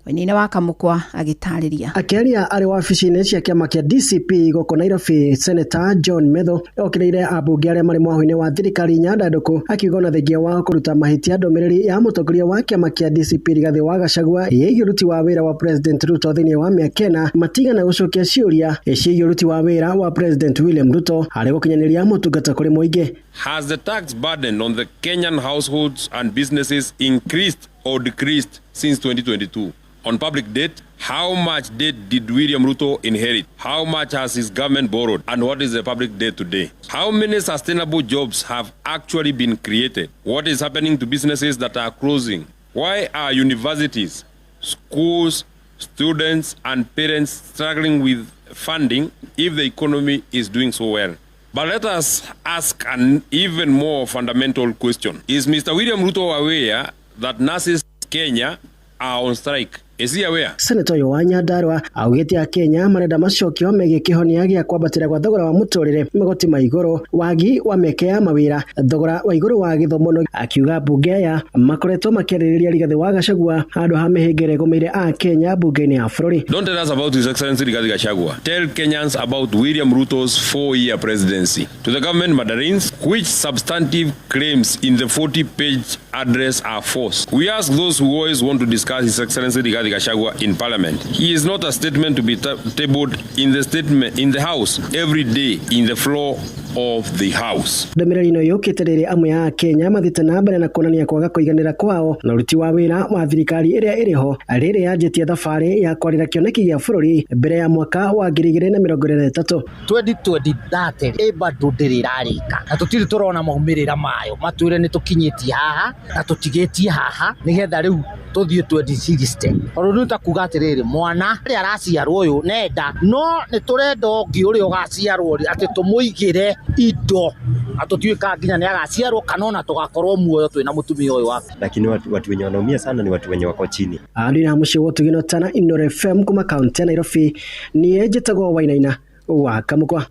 Wenine wa Kamukwa agĩtarĩria. Akĩaria arĩ wabici-inĩ cia kĩama kĩa DCP gũkũ Nairobi, Senator John Methu okĩrĩire ambunge arĩa marĩ mwahũ-inĩ wa thirikari Nyandarua akiuga na thengia wa kũruta mahĩtia ndũmĩrĩri ya mũtongoria wa kĩama kĩa DCP Rigathĩ wa Gachagua yĩgiĩ ũruti wa wĩra wa President Ruto thĩinĩ wa mĩaka 4 matigana gũcokia ciũria ciĩgiĩ ũruti wa wĩra wa President William Ruto harĩ gũkinyanĩria motungata kũrĩ mũingĩ. Has the tax burden on the Kenyan households and businesses increased or decreased since 2022? On public debt, how much debt did William Ruto inherit? How much has his government borrowed? And what is the public debt today? How many sustainable jobs have actually been created? What is happening to businesses that are closing? Why are universities, schools, students and parents struggling with funding if the economy is doing so well? But let us ask an even more fundamental question. Is Mr. William Ruto aware that nurses in Kenya are on strike? Is he aware? Senator wa Nyandarua augĩte a Kenya marenda macokio megiĩ kĩhonia gĩa kwambatĩra kwa thogora wa mũtũrĩre, magoti ma igũrũ, wagi wa mĩeke ya mawĩra, thogora wa igũrũ wa gĩthomo. Akiuga bunge aya makoretwo makĩarĩrĩria Rigathĩ wa Gachagua handũ ha mĩhĩnga ĩgũmĩire a Kenya bunge-inĩ ya bũrũri. Don't tell us about His Excellency Rigathĩ Gachagua. Tell Kenyans about William Ruto's 4-year presidency. To the government mandarins, which substantive claims in the 40-page address are false? We ask those who always want to discuss His Excellency Rigathĩ Gachagua in Parliament. He is not a statement to be tabled in the House every day in the floor of the House. Ndũmĩrĩri ĩno yũkĩte rĩrĩ amwe ya Kenya mathĩte na mbere na kuonania kwaga kũiganĩra kwao na ũruti wa wĩra wa thirikari ĩrĩa ĩrĩho rĩrĩ yanjĩtie thabarĩ ya kwarĩra kĩoneki gĩa bũrũri mbere ya mwaka wa 2023. 2023 ĩbado ndĩrĩrarĩka na tũtirĩ tũrona maumĩrĩra mayo, matwĩre nĩ tũkinyĩtie haha na tũtigĩtie haha nĩgetha rĩu tũthiĩ 2060. Rĩu ta kuga atĩrĩrĩ, mwana rĩrĩa araciarwo ũyũ nenda no nĩ tũrenda ũngĩ ũrĩa ũgaciarwo atĩ tũmũigĩre indo atũtuĩka nginya nĩ agaciarwo kana ona tũgakorwo muoyo twĩna mũtumia ũyũ wake. Lakini watu wenye wanaumia sana ni watu wenye wako chini. Ndina mũciĩ wotugino tana Inoro FM kuma kaunti ya Nairobi niĩ njĩtagwo Wainaina wa Kamukwa.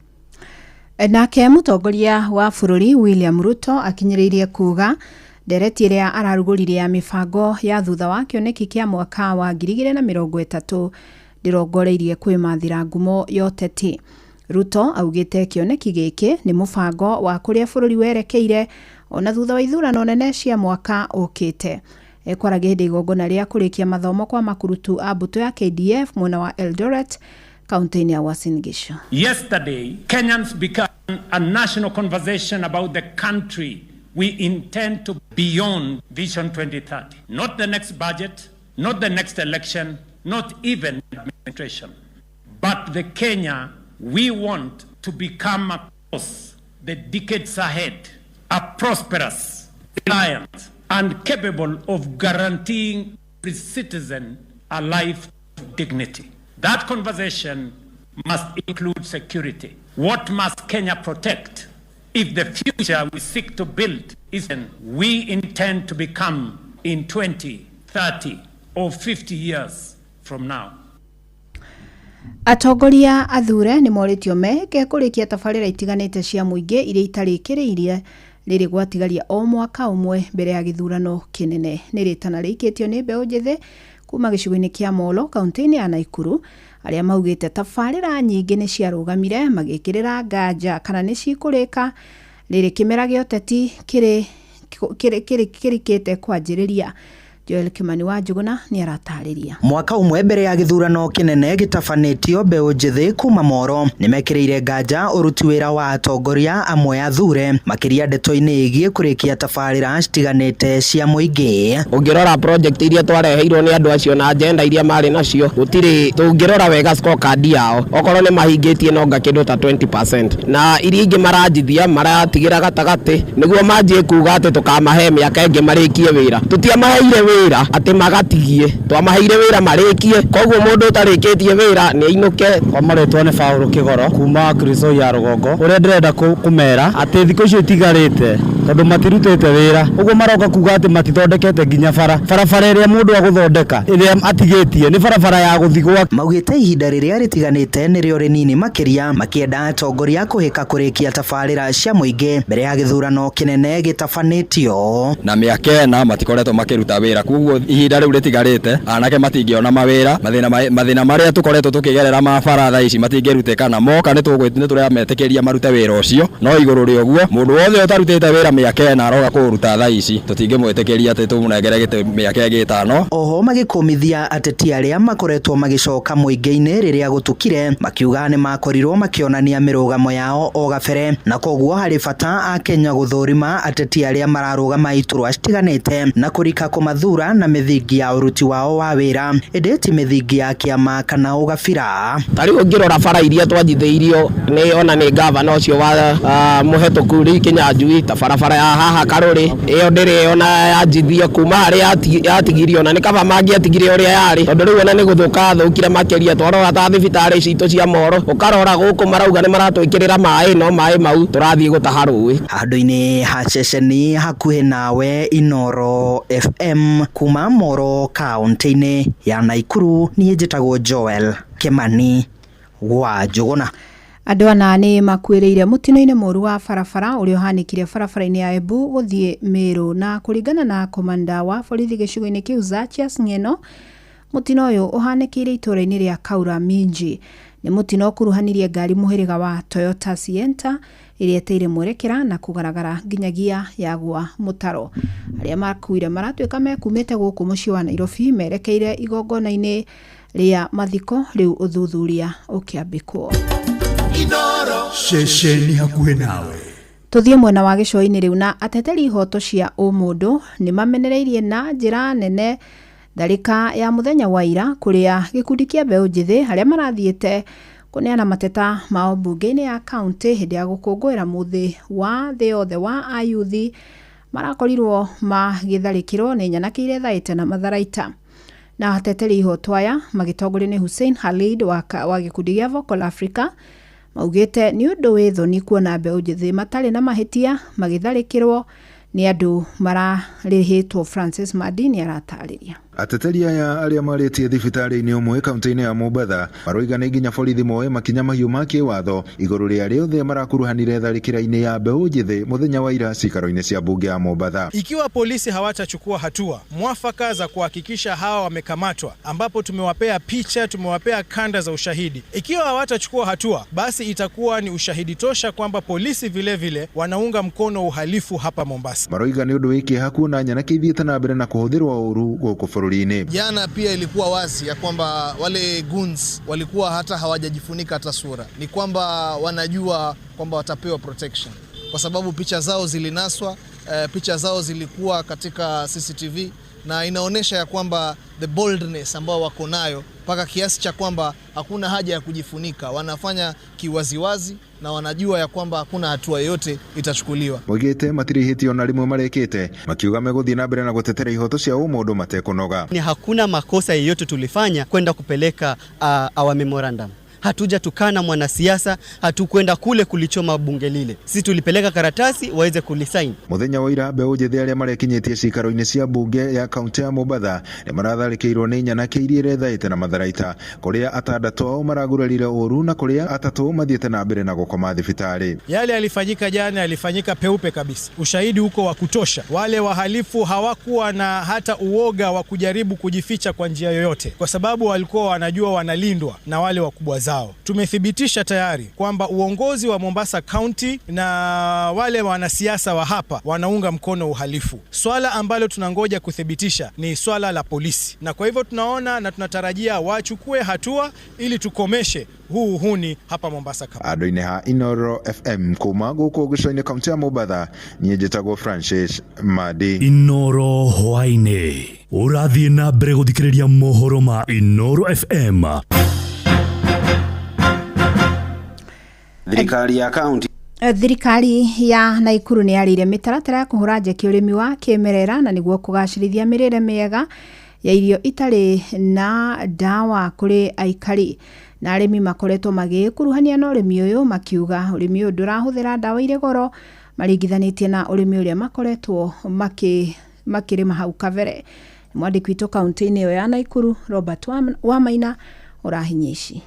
Nake mũtongoria wa bũrũri William Ruto akinyĩrĩirie kuga ndereti ĩrĩa ararugũrire ya mĩbango ya thutha wa kĩoneki kĩa mwaka wa 2030 ndĩrongoreirie kwĩmathĩra ngumo ya ũteti. Ruto augĩte kĩoneki gĩkĩ nĩ mũbango wa kũrĩa bũrũri werekeire ona thutha wa ithurano nene cia mwaka ũkĩte. Ekwaragia hĩndĩ igongona rĩa kũrĩkia mathomo kwa makurutu a mbũtũ ya KDF mwena wa Eldoret, kaunti-inĩ ya Uasin Gishu. Yesterday, Kenyans began a national conversation about the country we intend to beyond Vision 2030. Not the next budget, not the next election, not even administration, but the Kenya we want to become across the decades ahead, a prosperous, reliant, and capable of guaranteeing every citizen a life of dignity. That conversation must include security. What must Kenya protect if the future we seek to build isn't we intend to become in 20, 30, or 50 years from now? Atongoria athure nĩ moritio meke kũrĩkia tabarĩra itiganĩte cia mũingĩ iria itarĩkĩrĩirie rĩrĩ gwatigaria o mwaka ũmwe mbere ya gĩthurano kĩnene. Nĩ rĩtana rĩikĩtio nĩ mbeũ njĩthĩ kuma gĩcigo-inĩ kĩa Molo kaunti-inĩ ya Naikuru, arĩa maugĩte tabarĩra nyingĩ nĩ ciarũgamire magĩkĩrĩra nganja kana nĩ cikũrĩka rĩrĩ kĩmera gĩa ũteti kĩrĩkĩte kwanjĩrĩria. Joel Kimani wa Njuguna ni aratarĩria. Mwaka umwe mbere ya gĩthurano kĩnene gĩtabanĩtio mbeũ njĩthĩ kuma Moro nĩmekĩrĩire nganja ũruti wĩra wa atongoria amwe athure makĩria ndeto-inĩ ĩgiĩ kũrĩkia tabarĩra citiganĩte cia mũingĩ. Ũngĩrora project iria twareheirwo nĩ andũ acio na agenda iria marĩ nacio gũtirĩ tũngĩrora wega scorecard yao okorwo nĩ mahingĩtie nonga kĩndũ ta 20% na iria ingĩ maranjithia maratigĩra gatagatĩ nĩguo manjie kuuga atĩ tũkamahe mĩaka ĩngĩ marĩkie wĩra. Tũtiamaheire wĩra atĩ magatigie, twamaheire wĩra marĩkie, koguo mũndũ ũtarĩkĩtie wĩra nĩ ainũke. Omaretwo nĩ Paulo Kĩgoro kuma Kristo ya Rũgongo ũrĩa ndĩrenda kũmera atĩ thikũ icio itigarĩte tondũ matirutĩte wĩra, ũguo maroka kuga atĩ matithondekete nginya barabara ĩrĩa mũndũ agũthondeka ĩrĩa atigĩtie nĩ barabara ya gũthigwa. Maugĩte ihinda rĩrĩa rĩtiganĩte nĩrĩo rĩnini makĩria makĩenda atongoria kũhĩka kũrĩkia tabarĩra cia mũingĩ mbere ya gĩthurano kĩnene gĩtabanĩtio. Na mĩaka ĩna matikoretwo makĩruta wĩra, koguo ihinda rĩu rĩtigarĩte anake matingĩona mawĩra. Mathĩna marĩa tũkoretwo tũkĩgerera mabara thaa ici matingĩrutĩka na moka nĩ tũrametĩkĩria marute wĩra ũcio, no igũrũ rĩa ũguo mũndũ wothe ũtarutĩte wĩra mĩaka ĩna aroga kũruta thaa ici tũtingĩmwĩtĩkĩria atĩ tũmũnengere gĩtĩ mĩaka ĩngĩ ĩtano. Oho magĩkũmithia ateti arĩa makoretwo magĩcoka mũingĩ-inĩ rĩrĩa gũtukire makiuga nĩ makorirwo makĩonania mĩrũgamo yao o gabere na koguo harĩ bata a Kenya gũthũrima ateti arĩa mararũgama iturwa citiganĩte na kũrika kũmathura na mĩthingi ya ũruti wao wa wĩra ĩndĩ ti mĩthingi ya kĩama kana ũgabira. Tarĩu ũngĩrora bara iria twanjithĩirio nĩ ona nĩ gavana ũcio wa mũhetũku Lee Kinyanjui ta barabara ya haha Karũrĩ ĩyo ndĩrĩ ona yanjithio kuma harĩa yatigirio na nĩ kaba mangĩatigire ũrĩa yarĩ tondũ rĩu ona nĩ gũthũka thũkire makĩria twarora ta thibitarĩ citũ cia Moro ũkarora gũkũ marauga nĩ maratwĩkĩrĩra maĩ no maĩ mau tũrathiĩ gũtaha rũĩ. Handũ-inĩ ha ceceni hakuhĩ nawe Inoro FM kuma Moro kaunti-inĩ ya Naikuru niĩ njĩtagwo Joel Kimani wa Njuguna. Andũ ana nĩ makuĩrĩire mũtino-inĩ mũru wa barabara ũrĩa ũhanĩkire barabara-inĩ ya Embu gũthiĩ Meru na kũringana na komanda wa borithi gĩcigo-inĩ kĩu Zachias Ng'eno, mũtino ũyũ ũhanĩkĩire itũũra-inĩ rĩa Kaura Minji. Nĩ mũtino ũkuruhanirie ngari mũhĩrĩga wa Toyota Sienta ĩrĩa ĩteire mwerekera na kũgaragara nginyagia yagwa mũtaro. Arĩa makuire maratuĩka mekumĩte gũkũ mũciĩ wa Nairobi merekeire igongona-inĩ rĩa mathiko rĩu ũthuthuria ũkĩambĩkwo. Ceceni hakuhĩ nawe. Tuthiĩ mwena wa gĩcũa-inĩ rĩu na ateteri ihoto cia ũmũndũ nĩ mamenereirie na njĩra nene tharĩka ya mũthenya wa ira kũrĩa gĩkundi kĩa mbeũ njĩthĩ harĩa marathiĩte kũneana mateta mao mbunge-inĩ ya kaunti hĩndĩ ya gũkũngũĩra mũthĩ wa thĩ yothe wa ayuthi marakorirwo magĩtharĩkĩrwo nĩ nyanake iria thaĩte na matharaita. Na ateteri ihoto aya magĩtongorio nĩ Hussein Khalid wa gĩkundi gĩa Vocal Africa maugĩte nĩ ũndũ wĩ thoni kuona mbeũ njĩthĩ matarĩ na mahĩtia magĩtharĩkĩrwo nĩ andũ mararĩhĩtwo. Francis Madini aratarĩria. Ateteri aya arĩa marĩtie thibitarĩ-inĩ ũmwe kaunti-inĩ ya Mombasa maroiga nĩ nginya borithi moe makinya mahiũ ma kĩwatho igũrũ rĩa rĩothe marakuruhanire tharĩkĩra-inĩ ya mbeũ njĩthĩ mũthenya wa ira cikaro-inĩ cia bunge ya Mombasa. Ikiwa polisi hawatachukua hatua mwafaka za kuhakikisha hawa wamekamatwa, ambapo tumewapea picha, tumewapea kanda za ushahidi, ikiwa hawatachukua hatua basi itakuwa ni ushahidi tosha kwamba polisi vile vile wanaunga mkono uhalifu hapa Mombasa. Maroiga nĩ ũndũ wĩkĩ hakuna nyanake ithiĩte na mbere na kũhũthĩrwo ũru gũkũ bũrũri-inĩ. Jana pia ilikuwa wazi ya kwamba wale goons walikuwa hata hawajajifunika hata sura. Ni kwamba wanajua kwamba watapewa protection kwa sababu picha zao zilinaswa, picha zao zilikuwa katika CCTV na inaonesha ya kwamba the boldness ambao wako nayo mpaka kiasi cha kwamba hakuna haja ya kujifunika, wanafanya kiwaziwazi na wanajua ya kwamba hakuna hatua yoyote itachukuliwa. Mogete matirihitio na rimwe marekete makiuga megũthiĩ na mbere na gũtetera ihoto cia ũmũndũ matekũnoga. Ni hakuna makosa yoyote tulifanya kwenda kupeleka our memorandum. Hatuja tukana mwanasiasa, hatukwenda kule kulichoma bunge lile. Sisi tulipeleka karatasi waweze kulisign. Muthenya wa ira mbeũ njĩthĩ arĩa marekinyĩtie cikaro-inĩ cia bunge ya kaunti ya Mombasa nĩ maratharĩkĩirwo nĩ nyanake iria rethaĩte na matharaita, kũrĩa atandatũ ao maragurarire ũru na kũrĩa atatũ mathiĩte na mbere na gũkoma thibitarĩ. Yale yalifanyika jana yalifanyika peupe kabisa. Ushahidi uko wa kutosha. Wale wahalifu hawakuwa na hata uoga wa kujaribu kujificha kwa njia yoyote, kwa sababu walikuwa wanajua wanalindwa na wale wakubwa zao. zao. Tumethibitisha tayari kwamba uongozi wa Mombasa County na wale wanasiasa wa hapa wanaunga mkono uhalifu. Swala ambalo tunangoja kuthibitisha ni swala la polisi, na kwa hivyo tunaona na tunatarajia wachukue hatua ili tukomeshe huu uhuni hapa Mombasa County. Adoine ha Inoro FM kuma guko gushoine kaunti ya Mombasa niye njĩtagwo Francis Madi. Inoro hwaine urathie na mbere guthikiriria mohoro ma Inoro FM. Thirikari ya kaunti ya Naikuru nĩ yarĩire mĩtaratara ya kũhũra njeki ũrĩmi wa kĩmerera na nĩguo kũgacĩrithia mĩrĩre mĩega ya irio itarĩ na dawa kũrĩ aikari. Na arĩmi makoretwo magĩkuruhania na ũrĩmi ũyũ makiuga ũrĩmi ũyũ ndũrahũthĩra dawa irĩ goro maringithanĩtie na ũrĩmi ũrĩa makoretwo makĩrĩma hau kabere. Mwandĩki witũ kaunti-inĩ ĩyo ya Naikuru Robert Wamaina ũrahinyia ici.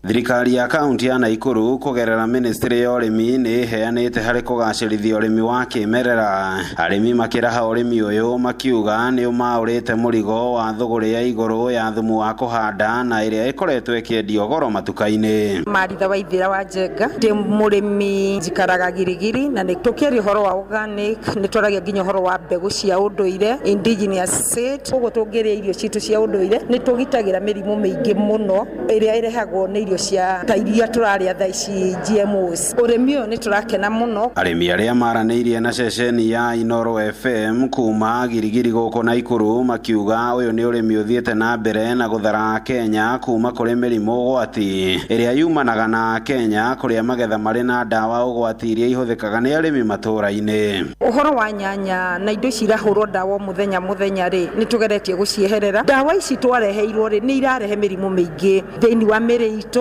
Thirikari ya kaunti ya Naikuru kugerera ministry ya urimi ni heanite hari kugacirithia urimi wa kimerera. Arimi makiraha urimi uyu makiuga ni umaurite murigo wa thuguri ya iguru ya thumu wa kuhanda na iria ikoretwo ikiendio goro matuka-ini. Maritha Waithira wa Njenga ndi murimi njikaraga Girigiri na ni tukiaria horo wa organic ni twaragia nginya horo wa mbegu cia unduire indigenous seed. Uguo tungiria irio citu cia unduire ni tugitagira mirimu mingi muno iria irehagwo ni cia tairia turaria thaici GMOs. Urimi uyu ni turakena muno. Arimi aria maraneirie na ceceni ya Inoro FM kuma Girigiri guko Naikuru makiuga uyu ni urimi uthiete na mbere na guthara Kenya kuma kuri mirimu ugwati iria yumanaga na Kenya kuria magetha mari na dawa ugwati iria ihuthikaga ni arimi matura-ini. Uhoro wa nyanya na indo cirahurwo dawa muthenya ri ni tugeretie gucieherera. Dawa ici twareheirwo ri ni irarehe mirimu mingi thiini wa miri itu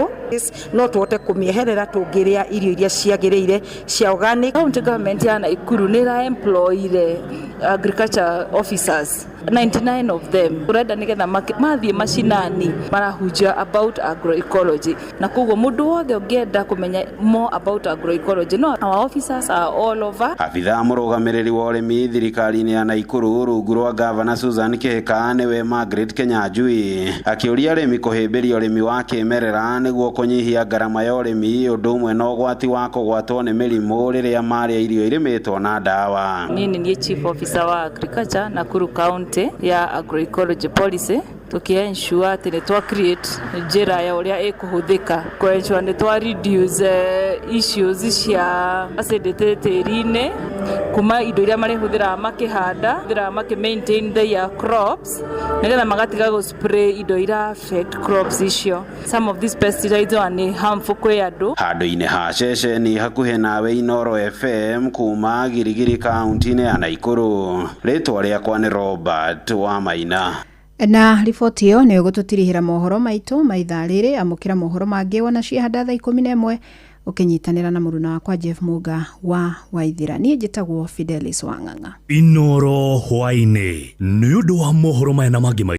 no tuote kumieherera tungiria irio iria ciagiriire cia organic. County government ya Naikuru ni ra employee agriculture officers 99 of them urenda nigetha mathie mashinani marahunjia about agroecology na koguo mundu wothe ungienda kumenya more about agroecology no our officers are all over. Afitha murugamiriri wa urimi thirikari-ini ya Naikuru rungu rwa Governor Susan Kihika niwe Margaret Kenyanjui akiuria arimi kuhimbiria urimi wa kimerera niguo kunyihia garama ya urimi undu umwe na ugwati wa kugwatwo ni mirimu riria maria irio irimitwo na dawa. Nini ni chief officer wa agriculture Nakuru County ya agroecology policy tukiensure ati ni twa create njira ya uria ikuhuthika kuensure ni twa reduce issues cia acidity tiri-ini kuma indo iria marihuthira makihanda thira maintain their crops nigetha magatiga go spray indo iria affect crops icio. Some of these pesticides are harmful kwi andu. Handu-ini ha ceceni hakuhe nawe Inoro FM kuma Girigiri kaunti-ini ya Naikuru. Ritwa riakwa ni Robert Wamaina. Na riboti iyo ni gututirihira mohoro maitu maitha riri amukira mohoro mangi wona ciahanda thaa 11 ukinyitanira na muruna wakwa Jeff Muga wa Waithira. Nie njitagwo Fidelis Wang'ang'a. Inoro hwaine ni undu wa mohoro maya na mangi